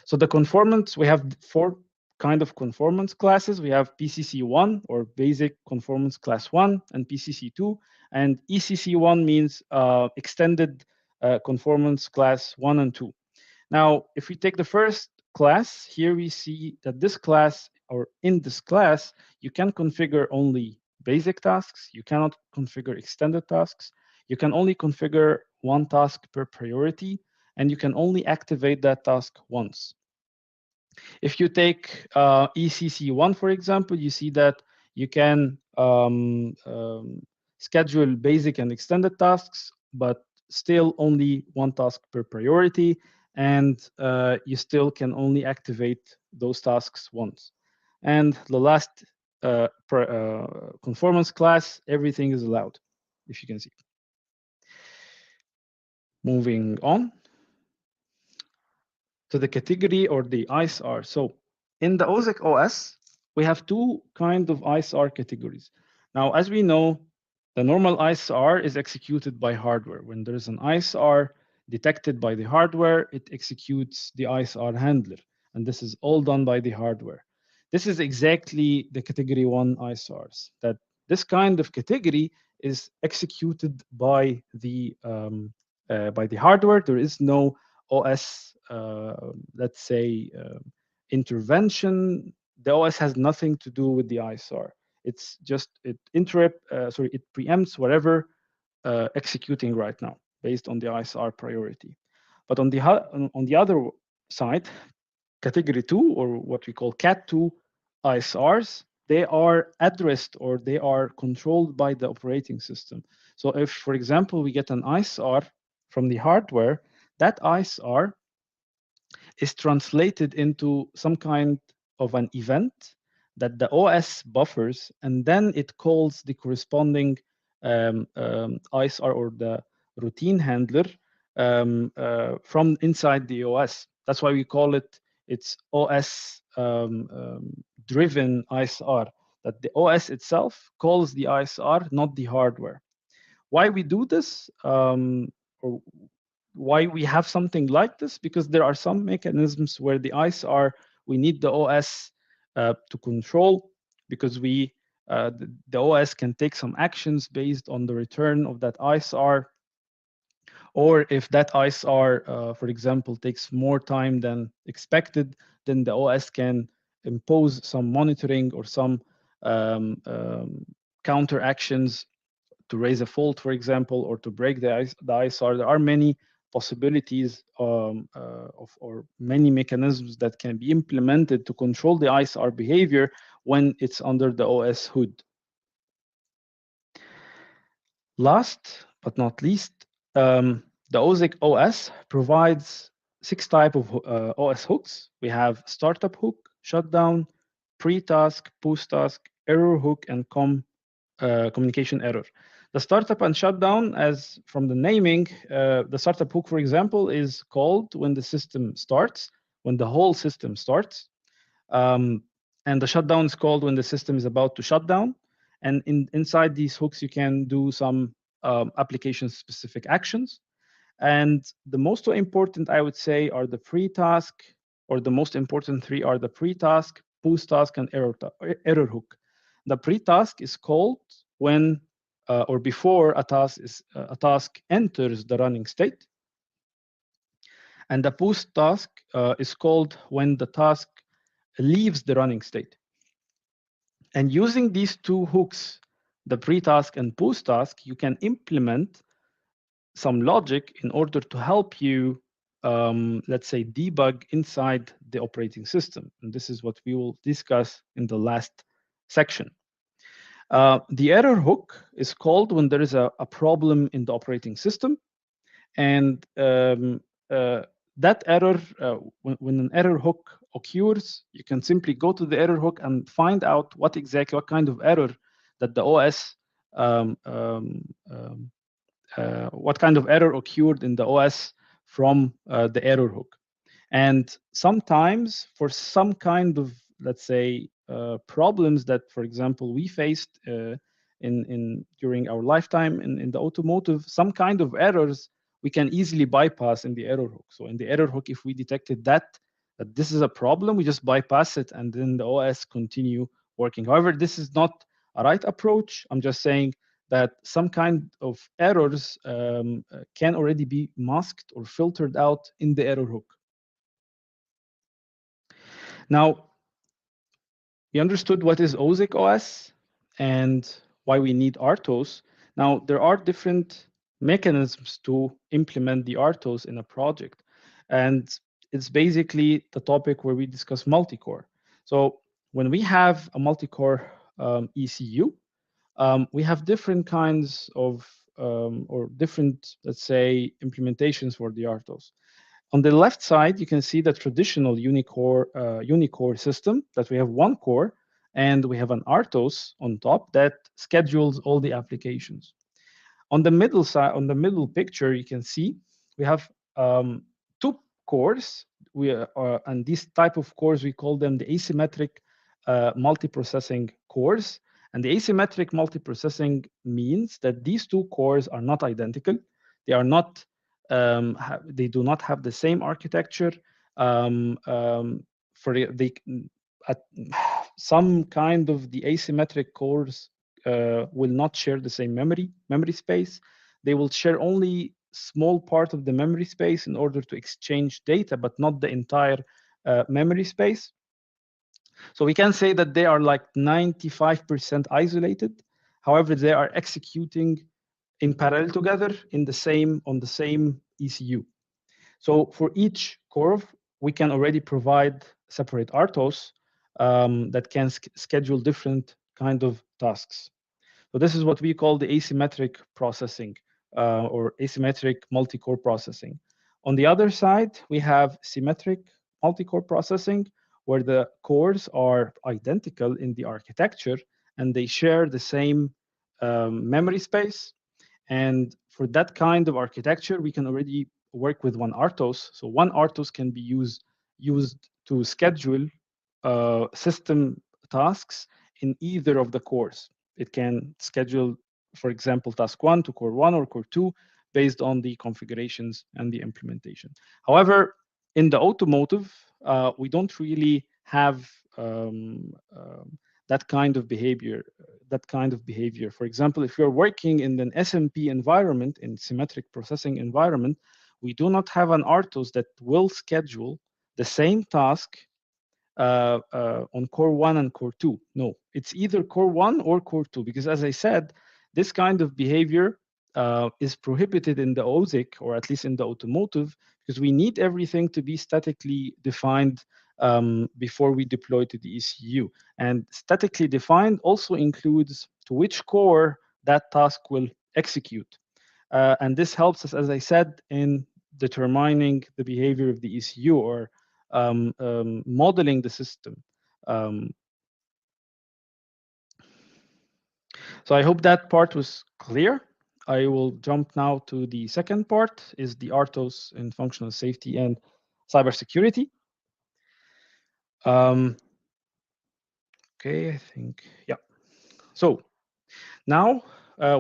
So the conformance, we have 4 kind of conformance classes. We have PCC1 or Basic Conformance Class 1 and PCC2, and ECC1 means Extended Conformance Class 1 and 2. Now, if we take the first class, here we see that this class, or in this class, you can configure only basic tasks. You cannot configure extended tasks. You can only configure one task per priority, and you can only activate that task once. If you take ECC1, for example, you see that you can schedule basic and extended tasks, but still only one task per priority, and you still can only activate those tasks once. And the last conformance class, everything is allowed, if you can see. Moving on to the category or the ISR. So in the OSEK OS, we have two kind of ISR categories. Now, as we know, the normal ISR is executed by hardware. When there is an ISR detected by the hardware, it executes the ISR handler. And this is all done by the hardware. This is exactly the category 1 ISRs, that this kind of category is executed by the hardware. There is no OS, let's say, intervention. The OS has nothing to do with the ISR. It's just it preempts whatever executing right now based on the ISR priority. But on the other side, category 2, or what we call CAT2 ISRs, they are addressed or they are controlled by the operating system. So if, for example, we get an ISR from the hardware, that ISR is translated into some kind of an event that the OS buffers, and then it calls the corresponding ISR or the routine handler from inside the OS. That's why we call it it's OS driven ISR, that the OS itself calls the ISR, not the hardware. Why we do this, or why we have something like this? Because there are some mechanisms where the ISR, we need the OS to control, because the OS can take some actions based on the return of that ISR. Or if that ISR, for example, takes more time than expected, then the OS can impose some monitoring or some counter actions to raise a fault, for example, or to break the ISR. There are many possibilities or many mechanisms that can be implemented to control the ISR behavior when it's under the OS hood. Last but not least, the OSEK OS provides 6 types of OS hooks. We have startup hook, shutdown, pre-task, post-task, error hook, and communication error. The startup and shutdown, as from the naming, the startup hook, for example, is called when the system starts, when the whole system starts. And the shutdown is called when the system is about to shut down. And inside these hooks, you can do some application-specific actions. And the most important, I would say, are the pre-task, or the most important 3 are the pre-task, post-task, and error hook. The pre-task is called when or before a task enters the running state. And the post-task is called when the task leaves the running state. And using these 2 hooks, the pre-task and post-task, you can implement some logic in order to help you, let's say, debug inside the operating system. And this is what we will discuss in the last section. The error hook is called when there is a problem in the operating system. And that error, when an error hook occurs, you can simply go to the error hook and find out what kind of error that the OS, what kind of error occurred in the OS from the error hook. And sometimes for some kind of, let's say, problems that, for example, we faced during our lifetime in the automotive, some kind of errors we can easily bypass in the error hook. So in the error hook, if we detected that that this is a problem, we just bypass it and then the OS continue working. However, this is not a right approach. I'm just saying that some kind of errors can already be masked or filtered out in the error hook. Now, we understood what is OSEK OS and why we need RTOS. Now, there are different mechanisms to implement the RTOS in a project. And it's basically the topic where we discuss multi-core. So when we have a multi-core ECU, we have different kinds of, or different, let's say, implementations for the RTOS. On the left side, you can see the traditional unicore system that we have one core and we have an RTOS on top that schedules all the applications. On the middle side, on the middle picture, you can see we have two cores. And this type of cores, we call them the asymmetric multiprocessing cores. And the asymmetric multiprocessing means that these two cores are not identical. They are not. They do not have the same architecture. Some kind of the asymmetric cores will not share the same memory space. They will share only small part of the memory space in order to exchange data, but not the entire memory space. So we can say that they are like 95% isolated. However, they are executing in parallel together on the same ECU. So for each core, we can already provide separate RTOS that can schedule different kind of tasks. So this is what we call the asymmetric processing or asymmetric multi-core processing. On the other side, we have symmetric multi-core processing, where the cores are identical in the architecture and they share the same memory space. And for that kind of architecture, we can already work with one RTOS. So one RTOS can be used to schedule system tasks in either of the cores. It can schedule, for example, task 1 to core 1 or core 2 based on the configurations and the implementation. However, in the automotive, we don't really have that kind of behavior. For example, if you're working in an SMP environment, in symmetric processing environment, we do not have an RTOS that will schedule the same task on core 1 and core 2. No, it's either core 1 or core 2, because as I said, this kind of behavior is prohibited in the OSEK, or at least in the automotive, because we need everything to be statically defined before we deploy to the ECU. And statically defined also includes to which core that task will execute. And this helps us, as I said, in determining the behavior of the ECU, or modeling the system. So I hope that part was clear. I will jump now to the second part, is the RTOS in functional safety and cybersecurity. Okay, I think, yeah. So now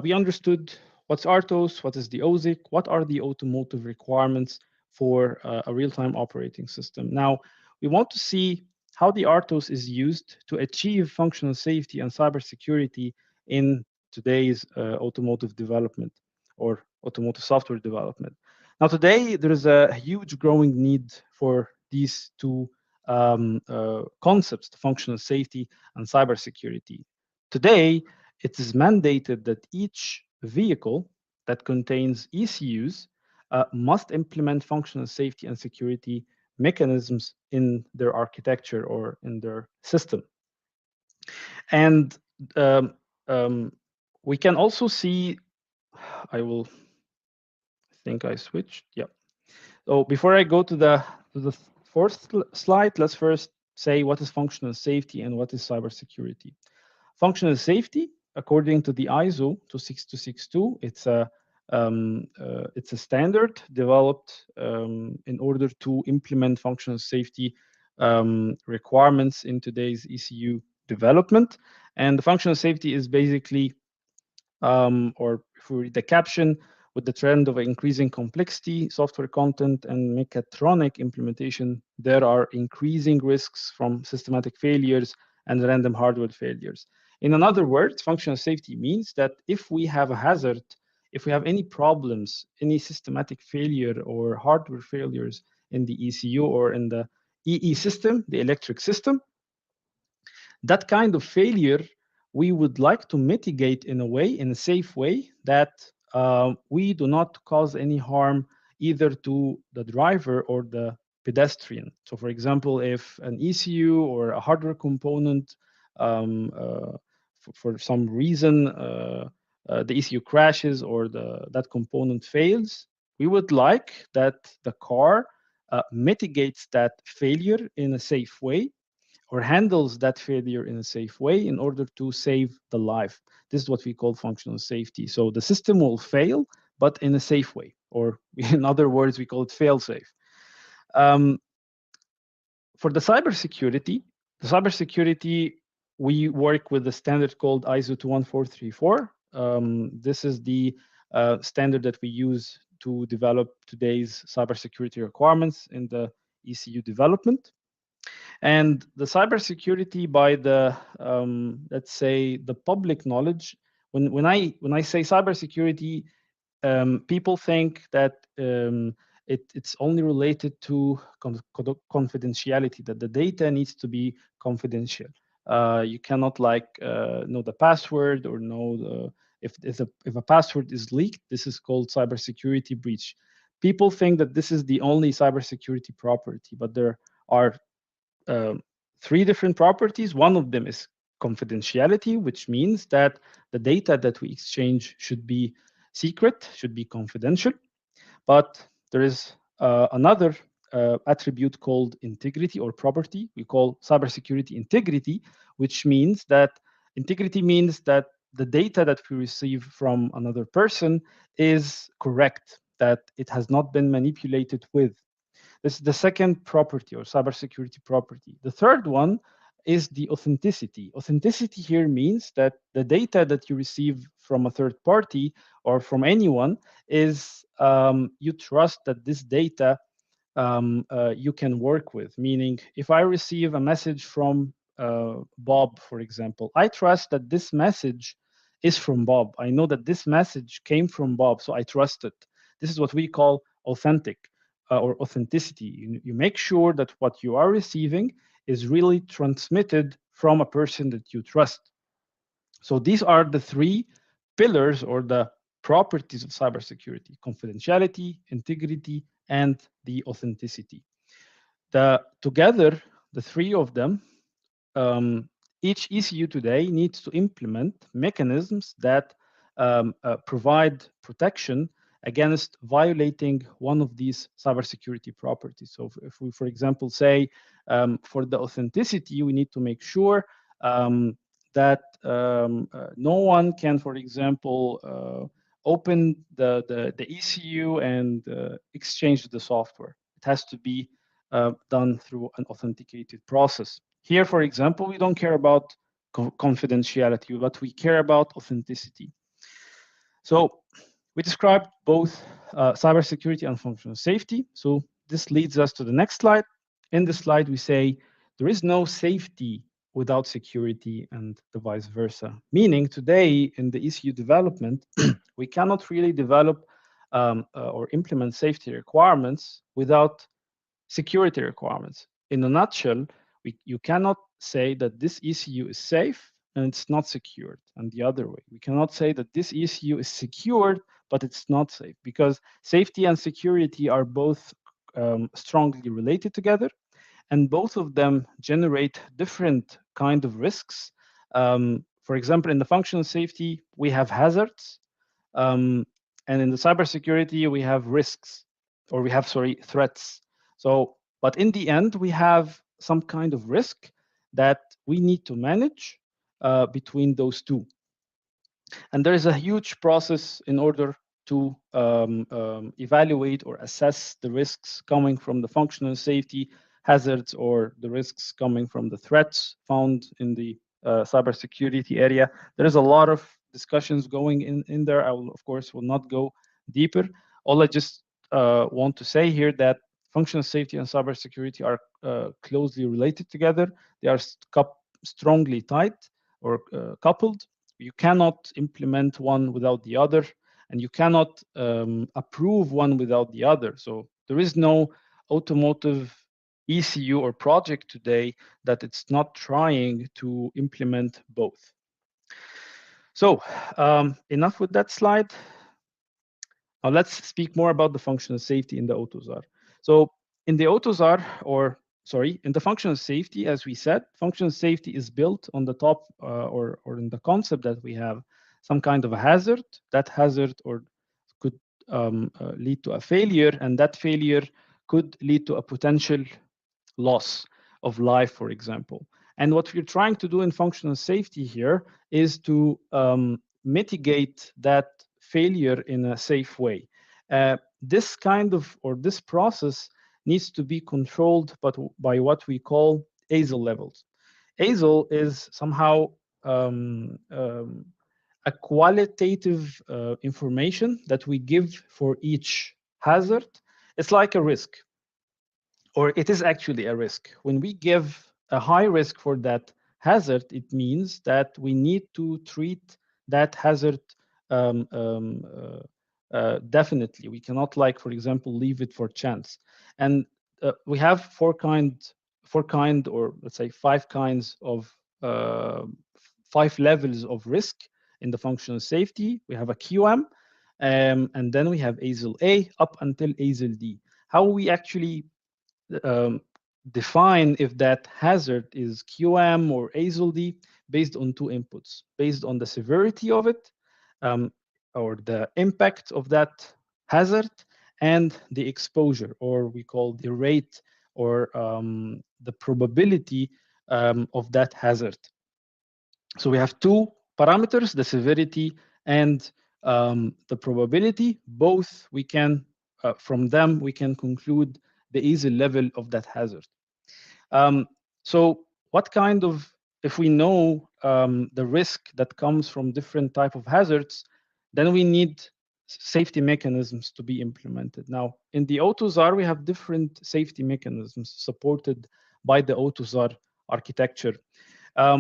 we understood what's RTOS, what is the OSEK, what are the automotive requirements for a real-time operating system. Now, we want to see how the RTOS is used to achieve functional safety and cybersecurity in today's automotive development or automotive software development. Now, today, there is a huge growing need for these two concepts, functional safety and cybersecurity. Today, it is mandated that each vehicle that contains ECUs must implement functional safety and security mechanisms in their architecture or in their system. And we can also see, I think I switched, yeah. So before I go to the fourth slide, let's first say what is functional safety and what is cybersecurity. Functional safety, according to the ISO 26262, it's a standard developed in order to implement functional safety requirements in today's ECU development. And the functional safety is basically, or if we read the caption, with the trend of increasing complexity, software content, and mechatronic implementation, there are increasing risks from systematic failures and random hardware failures. In other words, functional safety means that if we have a hazard, if we have any problems, any systematic failure or hardware failures in the ECU or in the EE system, the electric system, that kind of failure we would like to mitigate in a way, in a safe way, that we do not cause any harm either to the driver or the pedestrian. So for example, if an ECU or a hardware component for some reason the ECU crashes or that component fails, we would like that the car mitigates that failure in a safe way or handles that failure in a safe way in order to save the life. This is what we call functional safety. So the system will fail, but in a safe way, or in other words, we call it fail-safe. For the cybersecurity, we work with a standard called ISO 21434. This is the standard that we use to develop today's cybersecurity requirements in the ECU development. And the cybersecurity, by the let's say the public knowledge, when I say cybersecurity, people think that it's only related to confidentiality, that the data needs to be confidential. You cannot know the password or know if a password is leaked. This is called cybersecurity breach. People think that this is the only cybersecurity property, but there are three different properties. One of them is confidentiality, which means that the data that we exchange should be secret, should be confidential. But there is another attribute called integrity or property. We call cybersecurity integrity, which means that integrity means that the data that we receive from another person is correct, that it has not been manipulated with. This is the second property or cybersecurity property. The third one is the authenticity. Authenticity here means that the data that you receive from a third party or from anyone is you trust that this data you can work with. Meaning, if I receive a message from Bob, for example, I trust that this message is from Bob. I know that this message came from Bob, so I trust it. This is what we call authentic or authenticity. You make sure that what you are receiving is really transmitted from a person that you trust. So these are the three pillars or the properties of cybersecurity: confidentiality, integrity, and the authenticity. Together, the three of them, each ECU today needs to implement mechanisms that provide protection against violating one of these cybersecurity properties. So if we, for example, say for the authenticity, we need to make sure that no one can, for example, open the ECU and exchange the software. It has to be done through an authenticated process. Here, for example, we don't care about confidentiality, but we care about authenticity. So we described both cybersecurity and functional safety. So this leads us to the next slide. In this slide, we say there is no safety without security and the vice versa. Meaning today in the ECU development, we cannot really develop or implement safety requirements without security requirements. In a nutshell, you cannot say that this ECU is safe and it's not secured, and the other way. We cannot say that this ECU is secured, but it's not safe, because safety and security are both strongly related together, and both of them generate different kind of risks. For example, in the functional safety, we have hazards, and in the cybersecurity, we have risks, or we have, threats. So, but in the end, we have some kind of risk that we need to manage between those two. And there is a huge process in order to evaluate or assess the risks coming from the functional safety hazards or the risks coming from the threats found in the cybersecurity area. There is a lot of discussions going in there. I will, of course, will not go deeper. All I just want to say here that functional safety and cybersecurity are closely related together. They are strongly tied or coupled. You cannot implement one without the other, and you cannot approve one without the other. So there is no automotive ECU or project today that it's not trying to implement both. So enough with that slide. Now let's speak more about the functional safety in the AUTOSAR. So in the AUTOSAR, in the functional safety, as we said, functional safety is built on the top or in the concept that we have some kind of a hazard. That hazard or could lead to a failure, and that failure could lead to a potential loss of life, for example. And what we're trying to do in functional safety here is to mitigate that failure in a safe way. This kind of, or this process needs to be controlled but by what we call ASIL levels. ASIL is somehow a qualitative information that we give for each hazard. It's like a risk, or it is actually a risk. When we give a high risk for that hazard, it means that we need to treat that hazard definitely. We cannot, like, for example, leave it for chance. And we have four kind, or let's say 5 kinds of 5 levels of risk in the functional safety. We have a QM, and then we have ASIL A up until ASIL D. How we actually define if that hazard is QM or ASIL D based on 2 inputs, based on the severity of it, or the impact of that hazard, and the exposure, or we call the rate, or the probability of that hazard. So we have 2 parameters, the severity and the probability. Both we can, from them, we can conclude the ASIL level of that hazard. So what kind of, if we know the risk that comes from different type of hazards, then we need safety mechanisms to be implemented. Now, in the AUTOSAR, we have different safety mechanisms supported by the AUTOSAR architecture.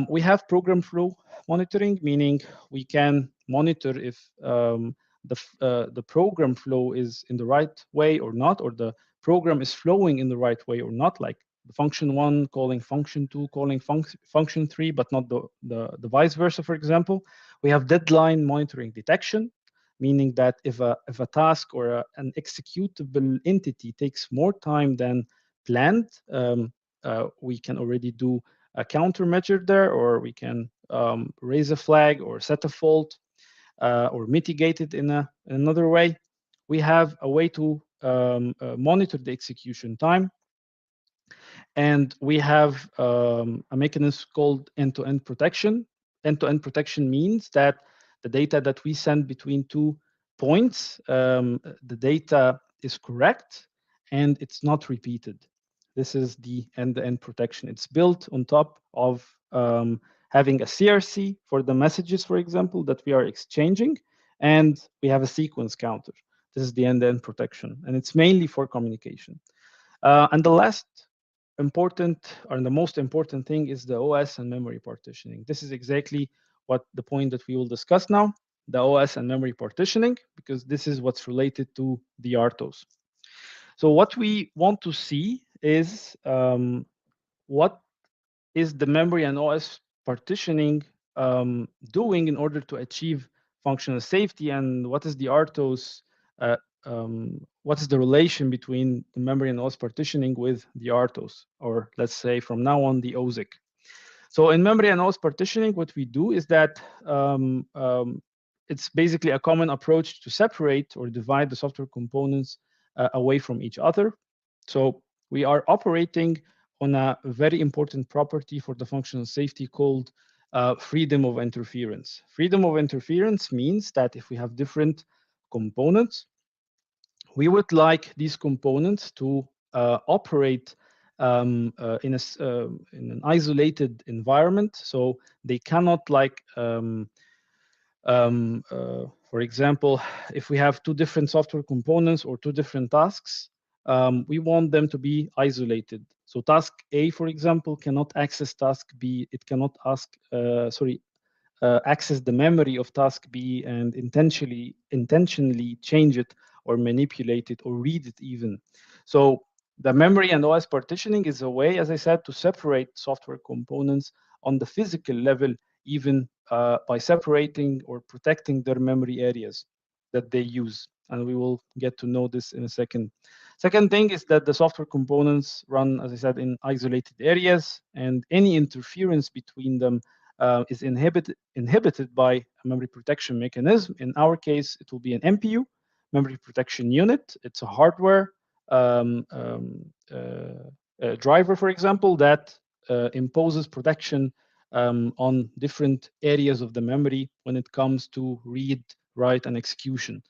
We have program flow monitoring, meaning we can monitor if the program flow is in the right way or not, or the program is flowing in the right way or not, like the function 1 calling function 2 calling function 3, but not the vice versa, for example. We have deadline monitoring detection, meaning that if a task or an executable entity takes more time than planned, we can already do a countermeasure there, or we can raise a flag or set a fault or mitigate it in another way. We have a way to monitor the execution time. And we have a mechanism called end-to-end protection. End-to-end protection means that the data that we send between 2 points, the data is correct and it's not repeated. This is the end-to-end protection. It's built on top of having a CRC for the messages, for example, that we are exchanging, and we have a sequence counter. This is the end-to-end protection, and it's mainly for communication. And the last important, or the most important thing, is the OS and memory partitioning. This is exactly what the point that we will discuss now, the OS and memory partitioning, because this is what's related to the RTOS. So what we want to see is what is the memory and OS partitioning doing in order to achieve functional safety, and what is the RTOS, what is the relation between the memory and OS partitioning with the RTOS, or let's say from now on the OSEK. So in memory and OS partitioning, what we do is that it's basically a common approach to separate or divide the software components away from each other. So we are operating on a very important property for the functional safety called freedom of interference. Freedom of interference means that if we have different components, we would like these components to operate in an isolated environment, so they cannot, like, For example, if we have two different software components or two different tasks, we want them to be isolated. So task A, for example, cannot access task B. It cannot access the memory of task B and intentionally change it or manipulate it or read it even. So the memory and OS partitioning is a way, as I said, to separate software components on the physical level, even by separating or protecting their memory areas that they use. And we will get to know this in a second. Second thing is that the software components run, as I said, in isolated areas, and any interference between them is inhibited by a memory protection mechanism. In our case, it will be an MPU, memory protection unit. It's a hardware driver, for example, that imposes protection on different areas of the memory when it comes to read, write, and execution.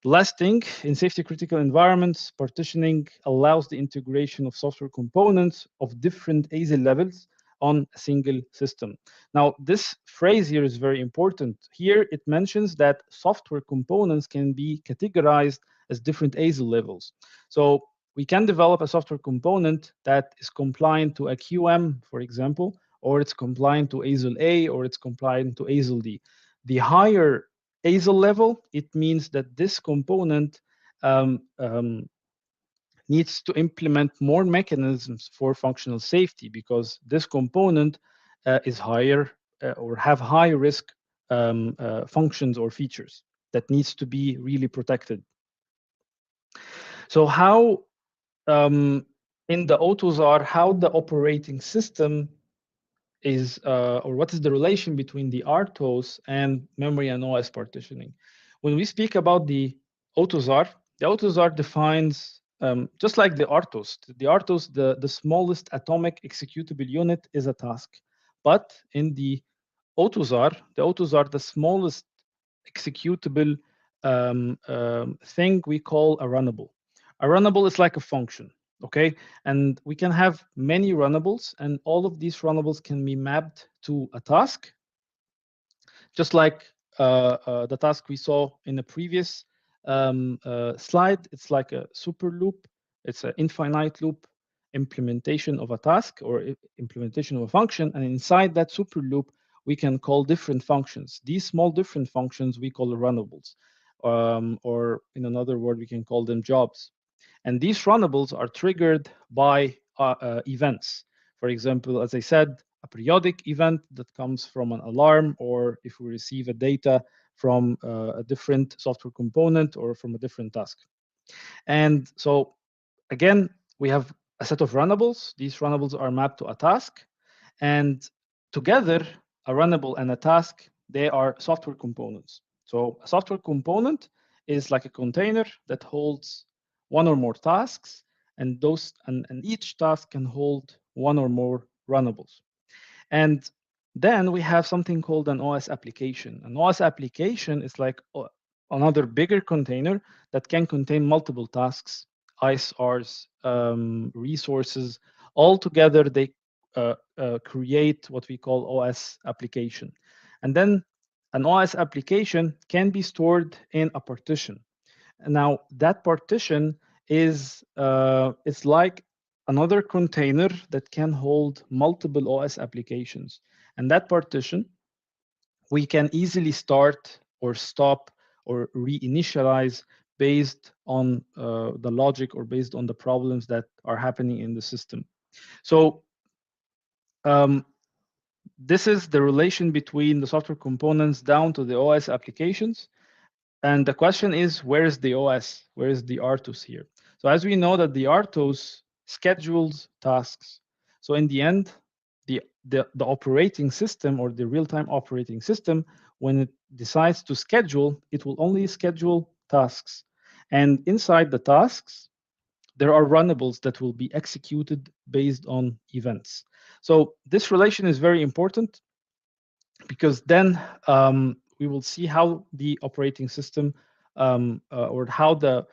Last thing, in safety critical environments, partitioning allows the integration of software components of different ASIL levels on a single system. Now, this phrase here is very important. Here it mentions that software components can be categorized as different ASIL levels. So we can develop a software component that is compliant to a QM, for example, or it's compliant to ASIL A, or it's compliant to ASIL D. The higher ASIL level, it means that this component um, um, needs to implement more mechanisms for functional safety because this component is higher or have high risk functions or features that needs to be really protected. So how in the AUTOSAR, how the operating system is, or what is the relation between the RTOS and memory and OS partitioning? When we speak about the AUTOSAR defines, just like the RTOS, the smallest atomic executable unit is a task. But in the AUTOSAR, the smallest executable thing we call a runnable. A runnable is like a function, okay? And we can have many runnables, and all of these runnables can be mapped to a task, just like the task we saw in the previous slide. It's like a super loop. It's an infinite loop implementation of a task or implementation of a function. And inside that super loop, we can call different functions. These small different functions we call runnables. Or in another word, we can call them jobs. And these runnables are triggered by events. For example, as I said, a periodic event that comes from an alarm, or if we receive a data from a different software component or from a different task. And so again, we have a set of runnables. These runnables are mapped to a task. And together, a runnable and a task, they are software components. So a software component is like a container that holds one or more tasks, and each task can hold one or more runnables. And then we have something called an OS application. An OS application is like another bigger container that can contain multiple tasks, ISRs, resources. All together, they create what we call OS application. And then an OS application can be stored in a partition. Now that partition is it's like another container that can hold multiple OS applications. And that partition, we can easily start or stop or reinitialize based on the logic or based on the problems that are happening in the system. So this is the relation between the software components down to the OS applications. And the question is, where is the OS? Where is the RTOS here? So as we know that the RTOS schedules tasks. So in the end, the operating system or the real-time operating system, when it decides to schedule, it will only schedule tasks. And inside the tasks, there are runnables that will be executed based on events. So this relation is very important because then we will see how the operating system or how the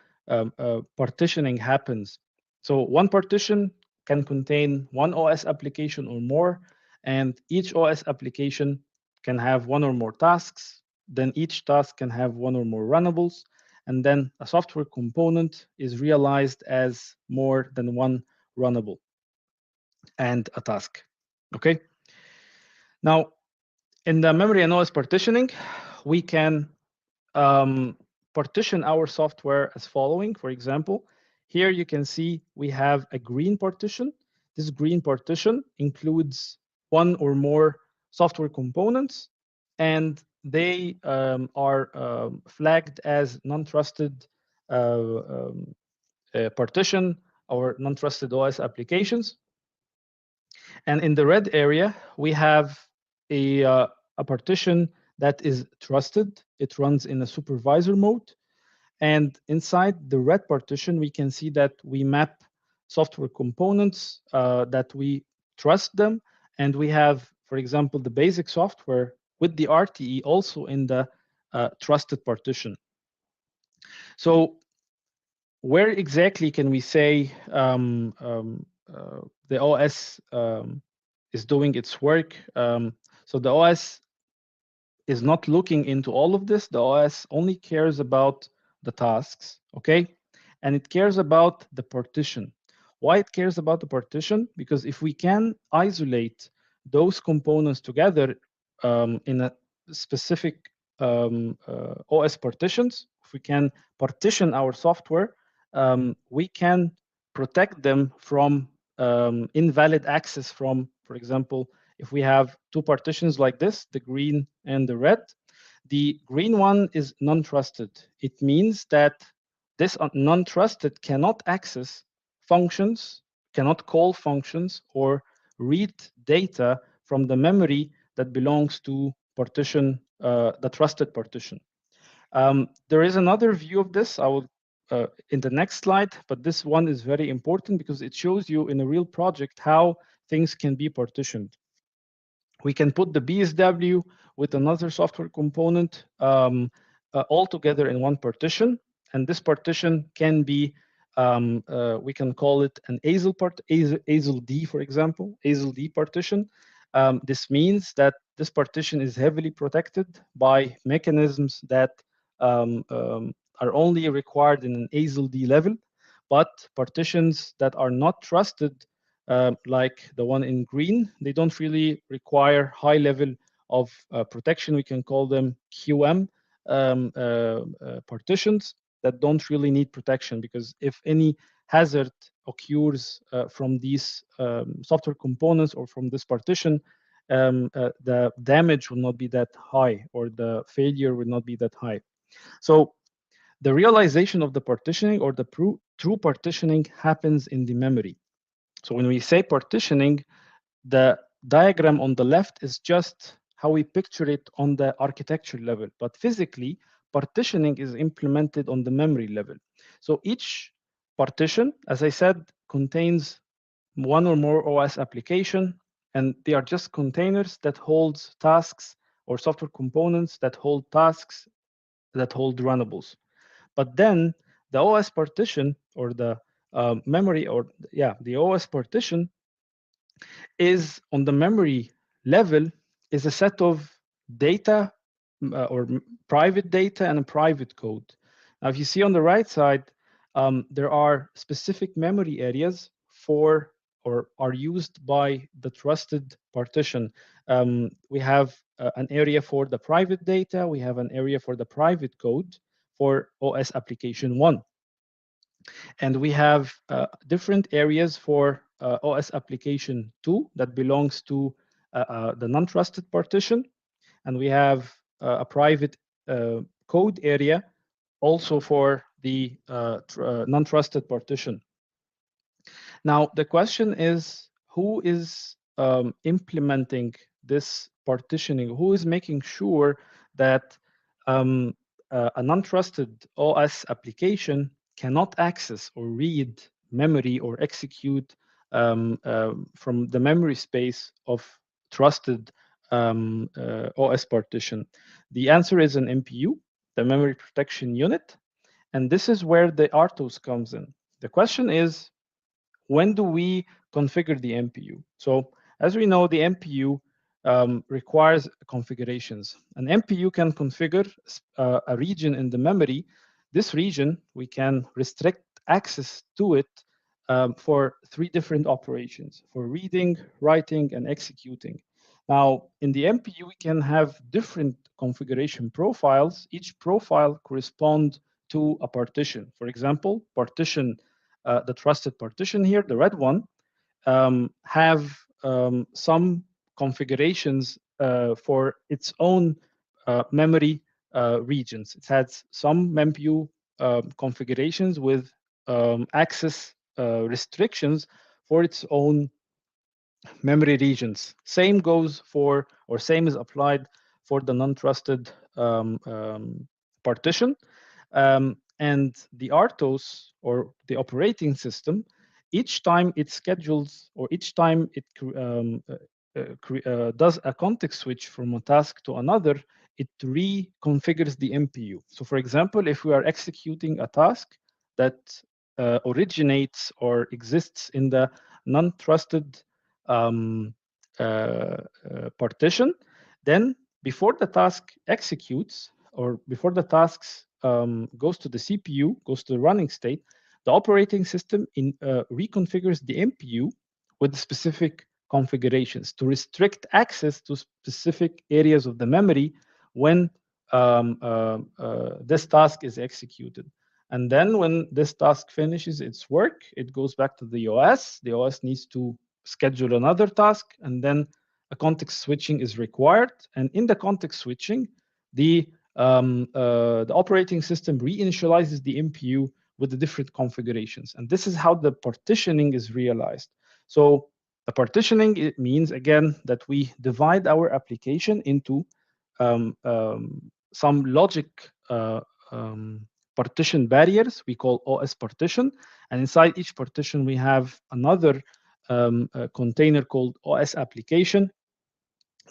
partitioning happens. So one partition can contain one OS application or more, and each OS application can have one or more tasks. then each task can have one or more runnables, and then a software component is realized as more than one runnable and a task. Okay. Now, in the memory and OS partitioning, we can partition our software as following. For example, here you can see we have a green partition. This green partition includes one or more software components, and they are flagged as non-trusted partition or non-trusted OS applications. And in the red area, we have a partition that is trusted. It runs in a supervisor mode. And inside the red partition, we can see that we map software components that we trust them. And we have, for example, the basic software with the RTE also in the trusted partition. So where exactly can we say the OS is doing its work? So the OS is not looking into all of this. The OS only cares about the tasks, okay? And it cares about the partition. Why it cares about the partition? Because if we can isolate those components together in a specific OS partitions, if we can partition our software, we can protect them from invalid access from, for example, if we have two partitions like this, the green and the red, the green one is non-trusted. It means that this non-trusted cannot access functions, cannot call functions or read data from the memory that belongs to partition, the trusted partition. There is another view of this. I will in the next slide, but this one is very important because it shows you in a real project how things can be partitioned. We can put the BSW with another software component all together in one partition. And this partition can be, we can call it an ASIL D, for example, ASIL D partition. This means that this partition is heavily protected by mechanisms that are only required in an ASIL D level, but partitions that are not trusted like the one in green, they don't really require high level of protection. We can call them QM partitions that don't really need protection, because if any hazard occurs from these software components or from this partition, the damage will not be that high or the failure will not be that high. So the realization of the partitioning or the true partitioning happens in the memory. So when we say partitioning, the diagram on the left is just how we picture it on the architecture level. But physically, partitioning is implemented on the memory level. So each partition, as I said, contains one or more OS application, and they are just containers that hold tasks or software components that hold tasks that hold runnables. But then the OS partition or the memory or the OS partition is on the memory level is a set of data or private data and a private code. Now, if you see on the right side, there are specific memory areas for or are used by the trusted partition. We have an area for the private data. We have an area for the private code for OS application 1. And we have different areas for OS application 2 that belongs to the non-trusted partition. And we have a private code area also for the non-trusted partition. Now, the question is, who is implementing this partitioning? Who is making sure that a non-trusted OS application cannot access or read memory or execute from the memory space of trusted OS partition? The answer is an MPU, the memory protection unit, and this is where the RTOS comes in. The question is, when do we configure the MPU? So as we know, the MPU requires configurations. An MPU can configure a region in the memory. This region, we can restrict access to it for 3 different operations, for reading, writing, and executing. Now, in the MPU, we can have different configuration profiles. Each profile corresponds to a partition. For example, partition, the trusted partition here, the red one, have some configurations for its own memory regions. It has some MPU configurations with access restrictions for its own memory regions. Same goes for, or same is applied for the non-trusted partition. And the RTOS, or the operating system, each time it schedules, or each time it does a context switch from a task to another, it reconfigures the MPU. So for example, if we are executing a task that originates or exists in the non-trusted partition, then before the task executes, or before the tasks goes to the CPU, goes to the running state, the operating system reconfigures the MPU with specific configurations to restrict access to specific areas of the memory when this task is executed. And then when this task finishes its work, it goes back to the OS. The OS needs to schedule another task, and then a context switching is required. And in the context switching, the operating system reinitializes the MPU with the different configurations. And this is how the partitioning is realized. So the partitioning, it means, again, that we divide our application into some logic partition barriers we call OS partition. And inside each partition, we have another container called OS application.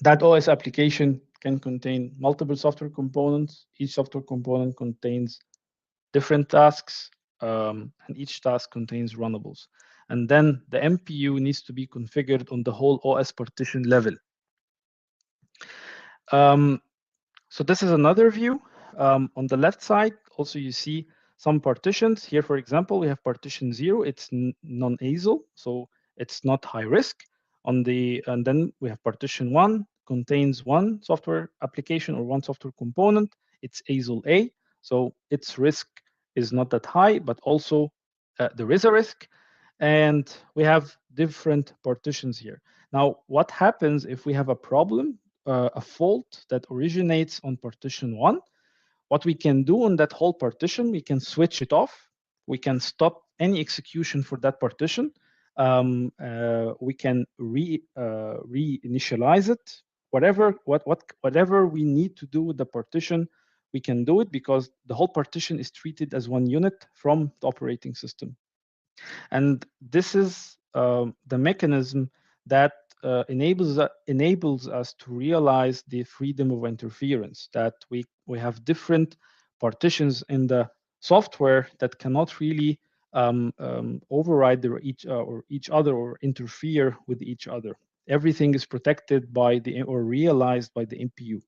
That OS application can contain multiple software components. Each software component contains different tasks, and each task contains runnables. And then the MPU needs to be configured on the whole OS partition level. So this is another view. On the left side, also you see some partitions. Here, for example, we have partition 0. It's non-ASIL, so it's not high risk. And then we have partition 1, contains one software application or one software component. It's ASIL A, so its risk is not that high, but also there is a risk. And we have different partitions here. Now, what happens if we have a problem, a fault that originates on partition 1? What we can do on that whole partition, we can switch it off. We can stop any execution for that partition. We can reinitialize it. Whatever we need to do with the partition, we can do it, because the whole partition is treated as one unit from the operating system. And this is the mechanism that enables us to realize the freedom of interference, that we have different partitions in the software that cannot really override each other or interfere with each other. Everything is protected by or realized by the MPU.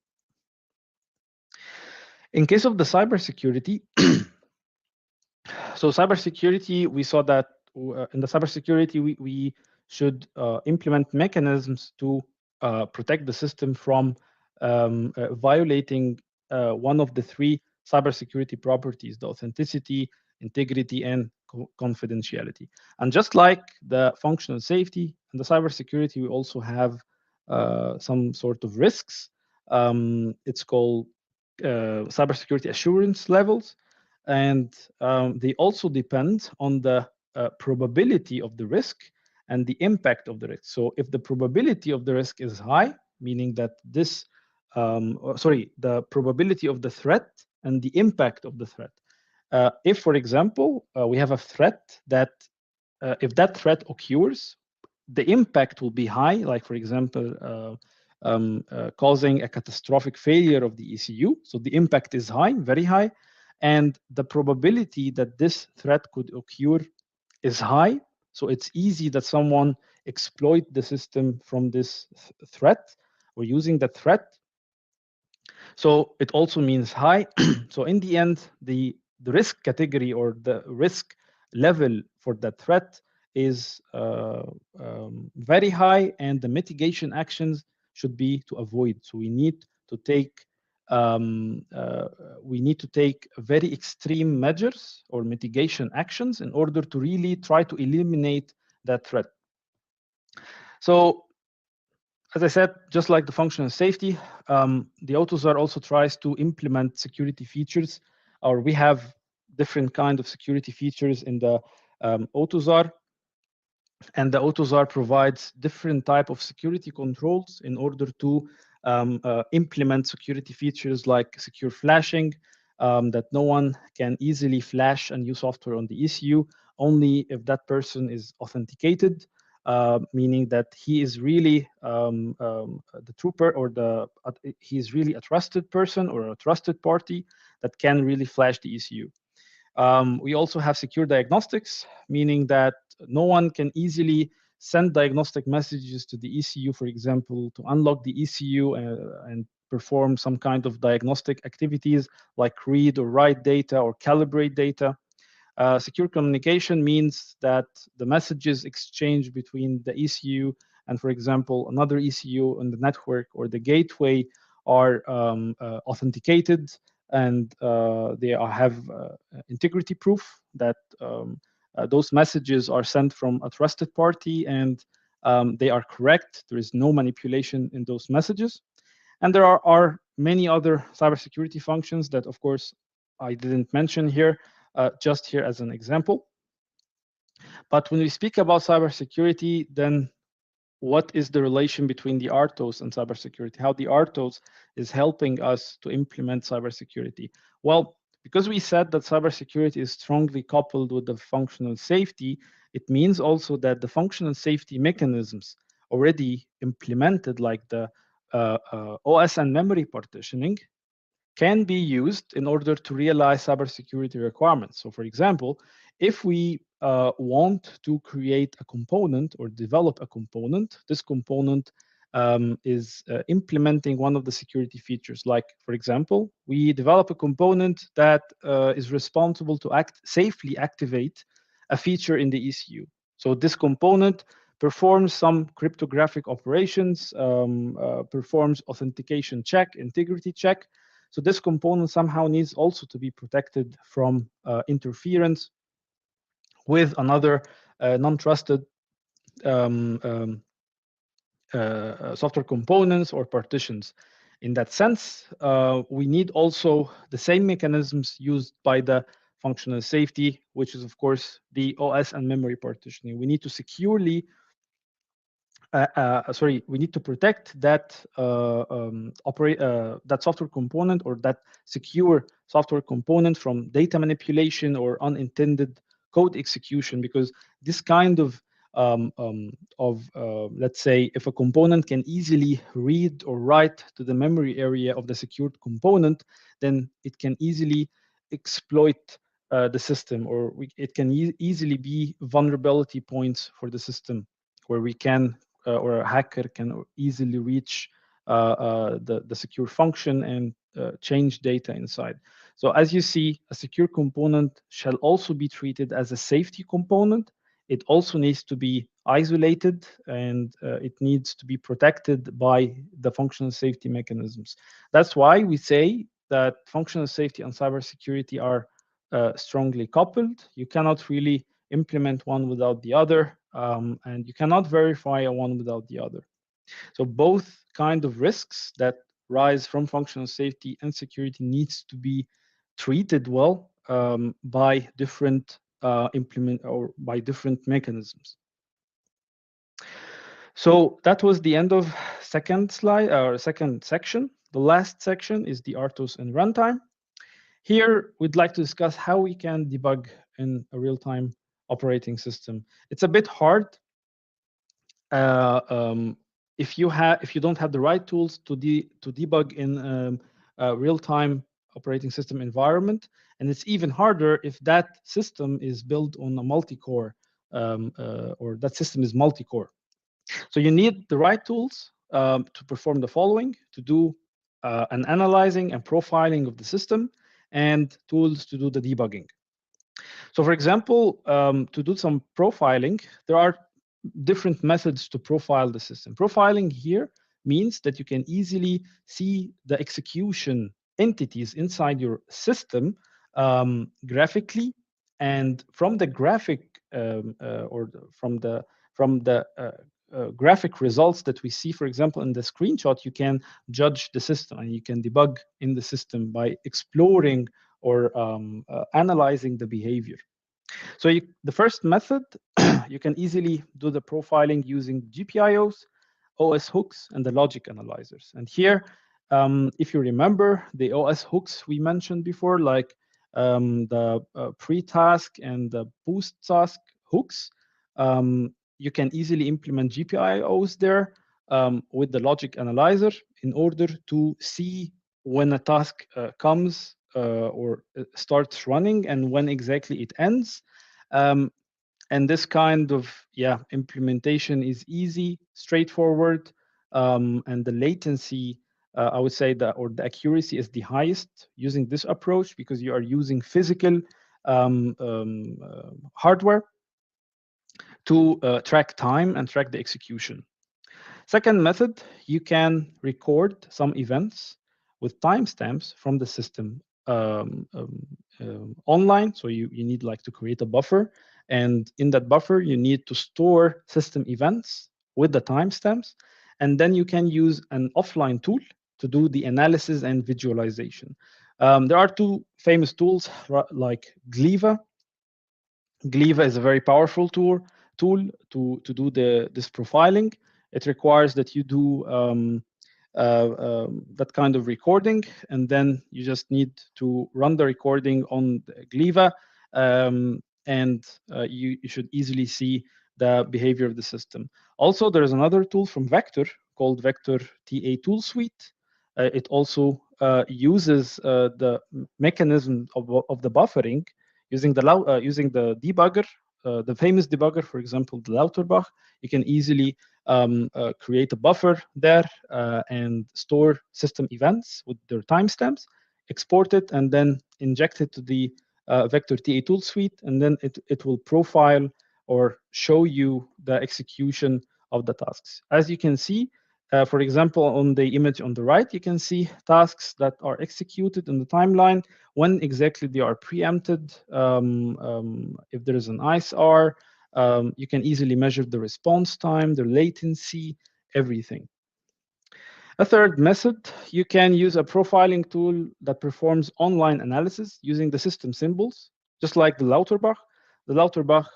In case of the cybersecurity, so cybersecurity, we saw that in the cybersecurity, we should implement mechanisms to protect the system from violating one of the 3 cybersecurity properties: the authenticity, integrity, and confidentiality. And just like the functional safety and the cybersecurity, we also have some sort of risks. It's called cybersecurity assurance levels. And they also depend on the probability of the risk and the impact of the risk. So if the probability of the risk is high, meaning that this, the probability of the threat and the impact of the threat. If, for example, we have a threat that if that threat occurs, the impact will be high, like, for example, causing a catastrophic failure of the ECU. So the impact is high, very high. And the probability that this threat could occur is high. So it's easy that someone exploit the system from this threat. we're using the threat. So it also means high. So in the end, the risk category or the risk level for that threat is very high, and the mitigation actions should be to avoid. So we need to take very extreme measures or mitigation actions in order to really try to eliminate that threat. So as I said, just like the functional safety, the AUTOSAR also tries to implement security features, or we have different kind of security features in the AUTOSAR, and the AUTOSAR provides different type of security controls in order to implement security features like secure flashing, that no one can easily flash a new software on the ECU, only if that person is authenticated, meaning that he is really the trooper, or he is really a trusted person or a trusted party that can really flash the ECU. We also have secure diagnostics, meaning that no one can easily send diagnostic messages to the ECU, for example, to unlock the ECU and perform some kind of diagnostic activities like read or write data or calibrate data. Secure communication means that the messages exchanged between the ECU and, for example, another ECU on the network or the gateway are authenticated, and they have integrity proof that those messages are sent from a trusted party, and they are correct. There is no manipulation in those messages. And there are many other cybersecurity functions that, of course, I didn't mention here, just here as an example. But when we speak about cybersecurity, then what is the relation between the RTOS and cybersecurity? How the RTOS is helping us to implement cybersecurity? Well, because we said that cybersecurity is strongly coupled with the functional safety, it means also that the functional safety mechanisms already implemented, like the OS and memory partitioning, can be used in order to realize cybersecurity requirements. So for example, if we want to create a component or develop a component, this component is implementing one of the security features. Like, for example, we develop a component that is responsible to safely activate a feature in the ECU. So this component performs some cryptographic operations, performs authentication check, integrity check. So this component somehow needs also to be protected from interference with another non-trusted software components or partitions. In that sense, we need also the same mechanisms used by the functional safety, which is, of course, the OS and memory partitioning. We need to securely we need to protect that that software component or that secure software component from data manipulation or unintended code execution, because this kind of let's say, if a component can easily read or write to the memory area of the secured component, then it can easily exploit the system, or it can easily be vulnerability points for the system, where we can or a hacker can easily reach the secure function and change data inside. So as you see, a secure component shall also be treated as a safety component. It also needs to be isolated, and it needs to be protected by the functional safety mechanisms. That's why we say that functional safety and cybersecurity are strongly coupled. You cannot really implement one without the other, and you cannot verify a one without the other. So both kind of risks that rise from functional safety and security needs to be treated well by different by different mechanisms. So that was the end of second slide or second section. The last section is the RTOS in runtime. Here, we'd like to discuss how we can debug in a real-time operating system. It's a bit hard if you don't have the right tools to debug in a real-time operating system environment, and it's even harder if that system is built on a multi-core or that system is multi-core. So you need the right tools to perform the following: to do an analyzing and profiling of the system, and tools to do the debugging. So for example, to do some profiling, there are different methods to profile the system. Profiling here means that you can easily see the execution entities inside your system graphically, and from the graphic from the graphic results that we see, for example, in the screenshot, you can judge the system and you can debug in the system by exploring or analyzing the behavior. So the first method, you can easily do the profiling using GPIOs, OS hooks, and the logic analyzers. And here, if you remember the OS hooks we mentioned before, like the pre-task and the post-task hooks, you can easily implement GPIOs there with the logic analyzer in order to see when a task comes or starts running and when exactly it ends. And this kind of implementation is easy, straightforward, and the latency, I would say that, or the accuracy is the highest using this approach because you are using physical hardware to track time and track the execution. Second method, you can record some events with timestamps from the system online. So you need like to create a buffer, and in that buffer you need to store system events with the timestamps, and then you can use an offline tool to do the analysis and visualization. There are two famous tools like Gliva. Gliva is a very powerful tool to do this profiling. It requires that you do that kind of recording, and then you just need to run the recording on the Gliva, and you should easily see the behavior of the system. Also, there is another tool from Vector called Vector TA Tool Suite. It also uses the mechanism of the buffering using the debugger, the famous debugger, for example, the Lauterbach. You can easily create a buffer there and store system events with their timestamps, export it, and then inject it to the Vector TA tool suite, and then it will profile or show you the execution of the tasks. As you can see, for example, on the image on the right, you can see tasks that are executed in the timeline, when exactly they are preempted. If there is an ISR, you can easily measure the response time, the latency, everything. A third method, you can use a profiling tool that performs online analysis using the system symbols, just like the Lauterbach. The Lauterbach,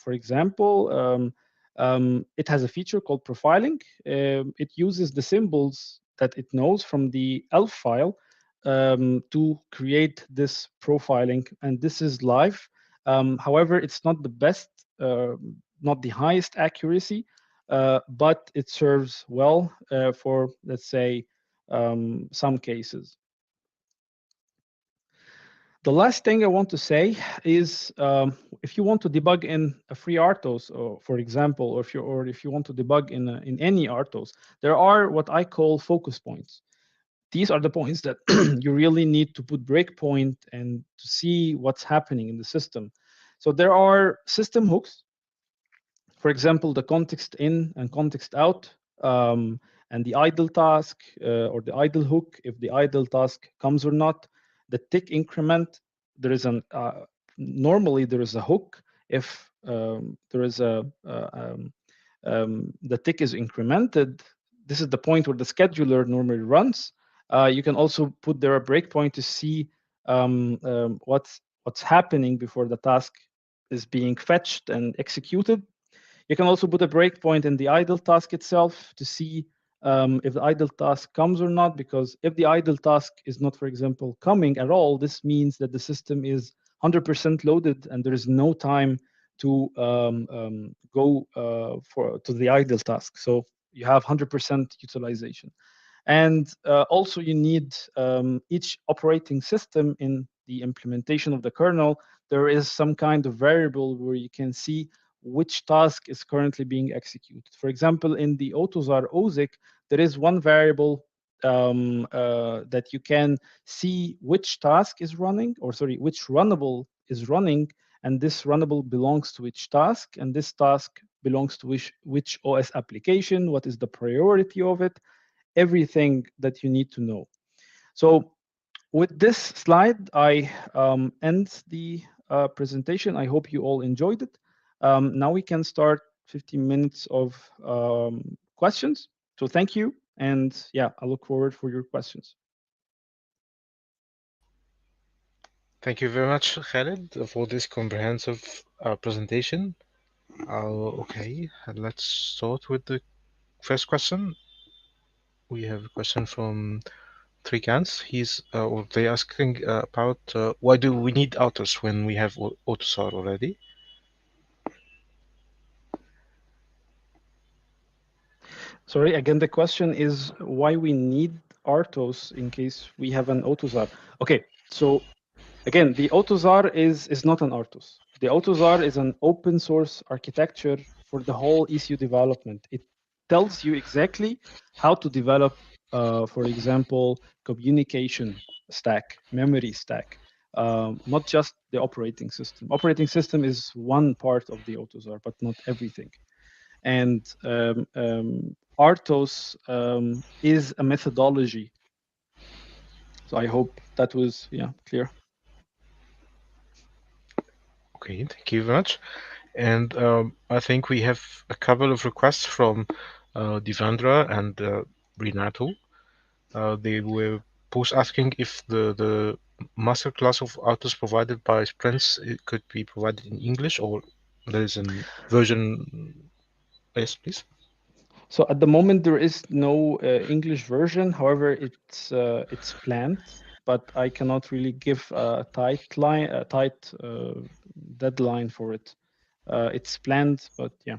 for example, it has a feature called profiling. It uses the symbols that it knows from the ELF file to create this profiling, and this is live. However, it's not the best, not the highest accuracy, but it serves well for, let's say, some cases. The last thing I want to say is, if you want to debug in a free RTOS, or for example, or if you want to debug in any RTOS, there are what I call focus points. These are the points that you really need to put breakpoint and to see what's happening in the system. So there are system hooks. For example, the context in and context out, and the idle task or the idle hook, if the idle task comes or not. The tick increment, there is an normally there is a hook if there is a the tick is incremented. This is the point where the scheduler normally runs. You can also put there a breakpoint to see what's happening before the task is being fetched and executed. You can also put a breakpoint in the idle task itself to see if the idle task comes or not, because if the idle task is not, for example, coming at all, this means that the system is 100% loaded and there is no time to go to the idle task. So you have 100% utilization. And also you need each operating system in the implementation of the kernel, there is some kind of variable where you can see which task is currently being executed. For example, in the AUTOSAR OSEK, there is one variable that you can see which task is running, or sorry, which runnable is running, and this runnable belongs to which task, and this task belongs to which OS application, what is the priority of it, everything that you need to know. So with this slide, I end the presentation. I hope you all enjoyed it. Now we can start 15 minutes of questions. So thank you. And yeah, I look forward for your questions. Thank you very much, Khaled, for this comprehensive presentation. Okay, let's start with the first question. We have a question from Three Cans. Or they asking about why do we need autos when we have AUTOSAR already? Sorry, again, the question is why we need RTOS in case we have an AUTOSAR. Okay, so again, the AUTOSAR is not an RTOS. The AUTOSAR is an open source architecture for the whole ECU development. It tells you exactly how to develop, for example, communication stack, memory stack, not just the operating system. Operating system is one part of the AUTOSAR, but not everything. And RTOS is a methodology. So I hope that was clear. Okay, thank you very much. And I think we have a couple of requests from Devendra and Renato. They were both asking if the masterclass of autos provided by Sprints it could be provided in English or there is a version. Yes, please. So at the moment there is no English version. However, it's planned, but I cannot really give a tight deadline for it. It's planned, but yeah,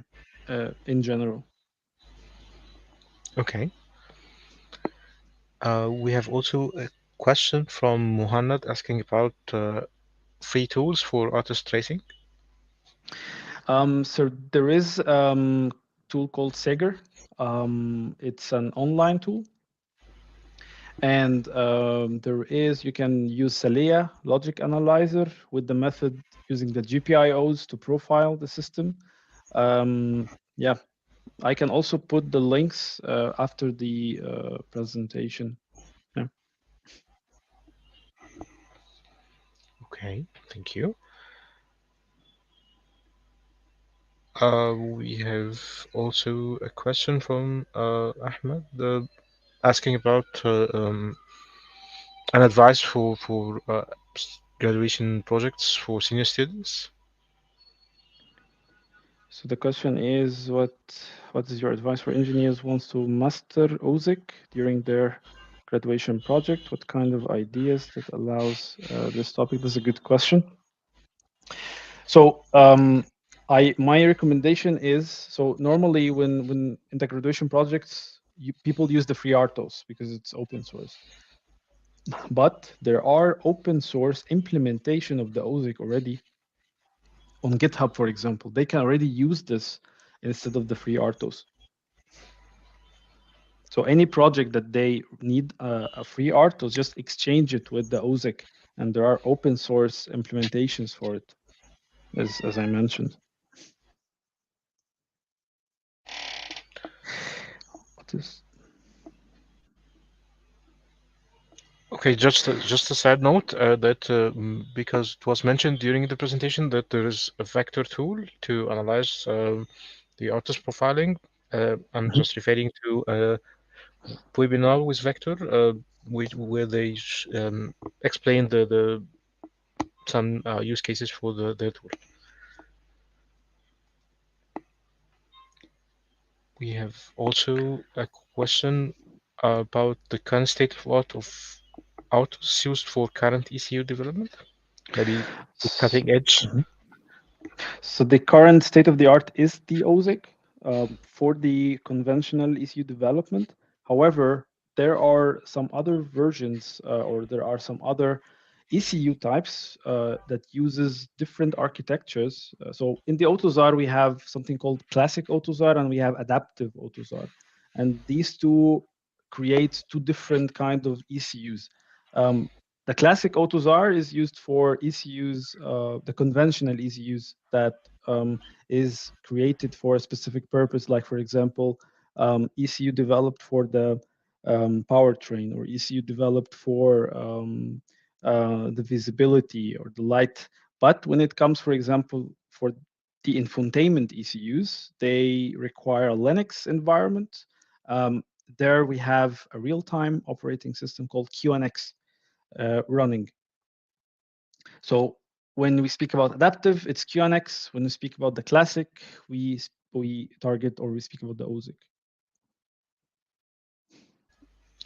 in general. Okay. We have also a question from Muhammad asking about free tools for autos tracing. So there is tool called Sager. It's an online tool. And you can use Salea logic analyzer with the method using the GPIOs to profile the system. Yeah, I can also put the links after the presentation. Yeah. Okay, thank you. We have also a question from Ahmed asking about an advice for graduation projects for senior students. So the question is, what is your advice for engineers who wants to master OSEK during their graduation project? What kind of ideas that allows this topic? This is a good question. So my recommendation is, so normally when in the graduation projects, people use the free RTOS because it's open source. But there are open source implementation of the OSEK already on GitHub, for example. They can already use this instead of the free RTOS. So any project that they need a free RTOS, just exchange it with the OSEK, and there are open source implementations for it, as I mentioned. What is Okay, just a side note that because it was mentioned during the presentation that there is a vector tool to analyze the artist profiling. I'm just referring to a webinar with Vector, where they explain the some use cases for the tool. We have also a question about the current state of art of autos used for current ECU development. Maybe the cutting edge. Mhm. So the current state of the art is the OSEK for the conventional ECU development. However, there are some other versions or there are some other ECU types that uses different architectures. So in the AUTOSAR, we have something called classic AUTOSAR and we have adaptive AUTOSAR. And these two create two different kind of ECUs. The classic AUTOSAR is used for ECUs, the conventional ECUs that is created for a specific purpose, like for example, ECU developed for the powertrain or ECU developed for the visibility or the light. But when it comes, for example, for the infotainment ECUs, they require a Linux environment. There we have a real-time operating system called QNX running. So when we speak about adaptive, it's QNX. When we speak about the classic, we target or we speak about the OSEK.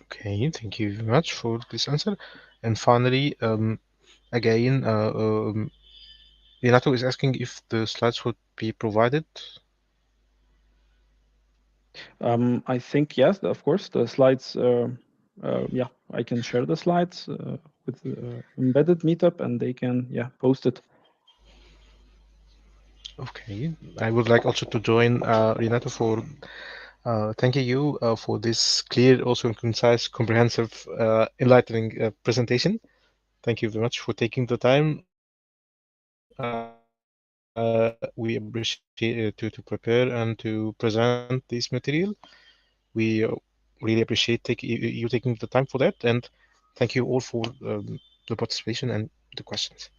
Okay, thank you very much for this answer. And finally, again, Renato is asking if the slides would be provided. I think yes, of course, the slides. Yeah, I can share the slides with embedded Meetup, and they can post it. Okay, I would like also to join Renato for thanking you for this clear, also concise, comprehensive, enlightening presentation. Thank you very much for taking the time. We appreciate to prepare and to present this material. We really appreciate you taking the time for that, and thank you all for the participation and the questions.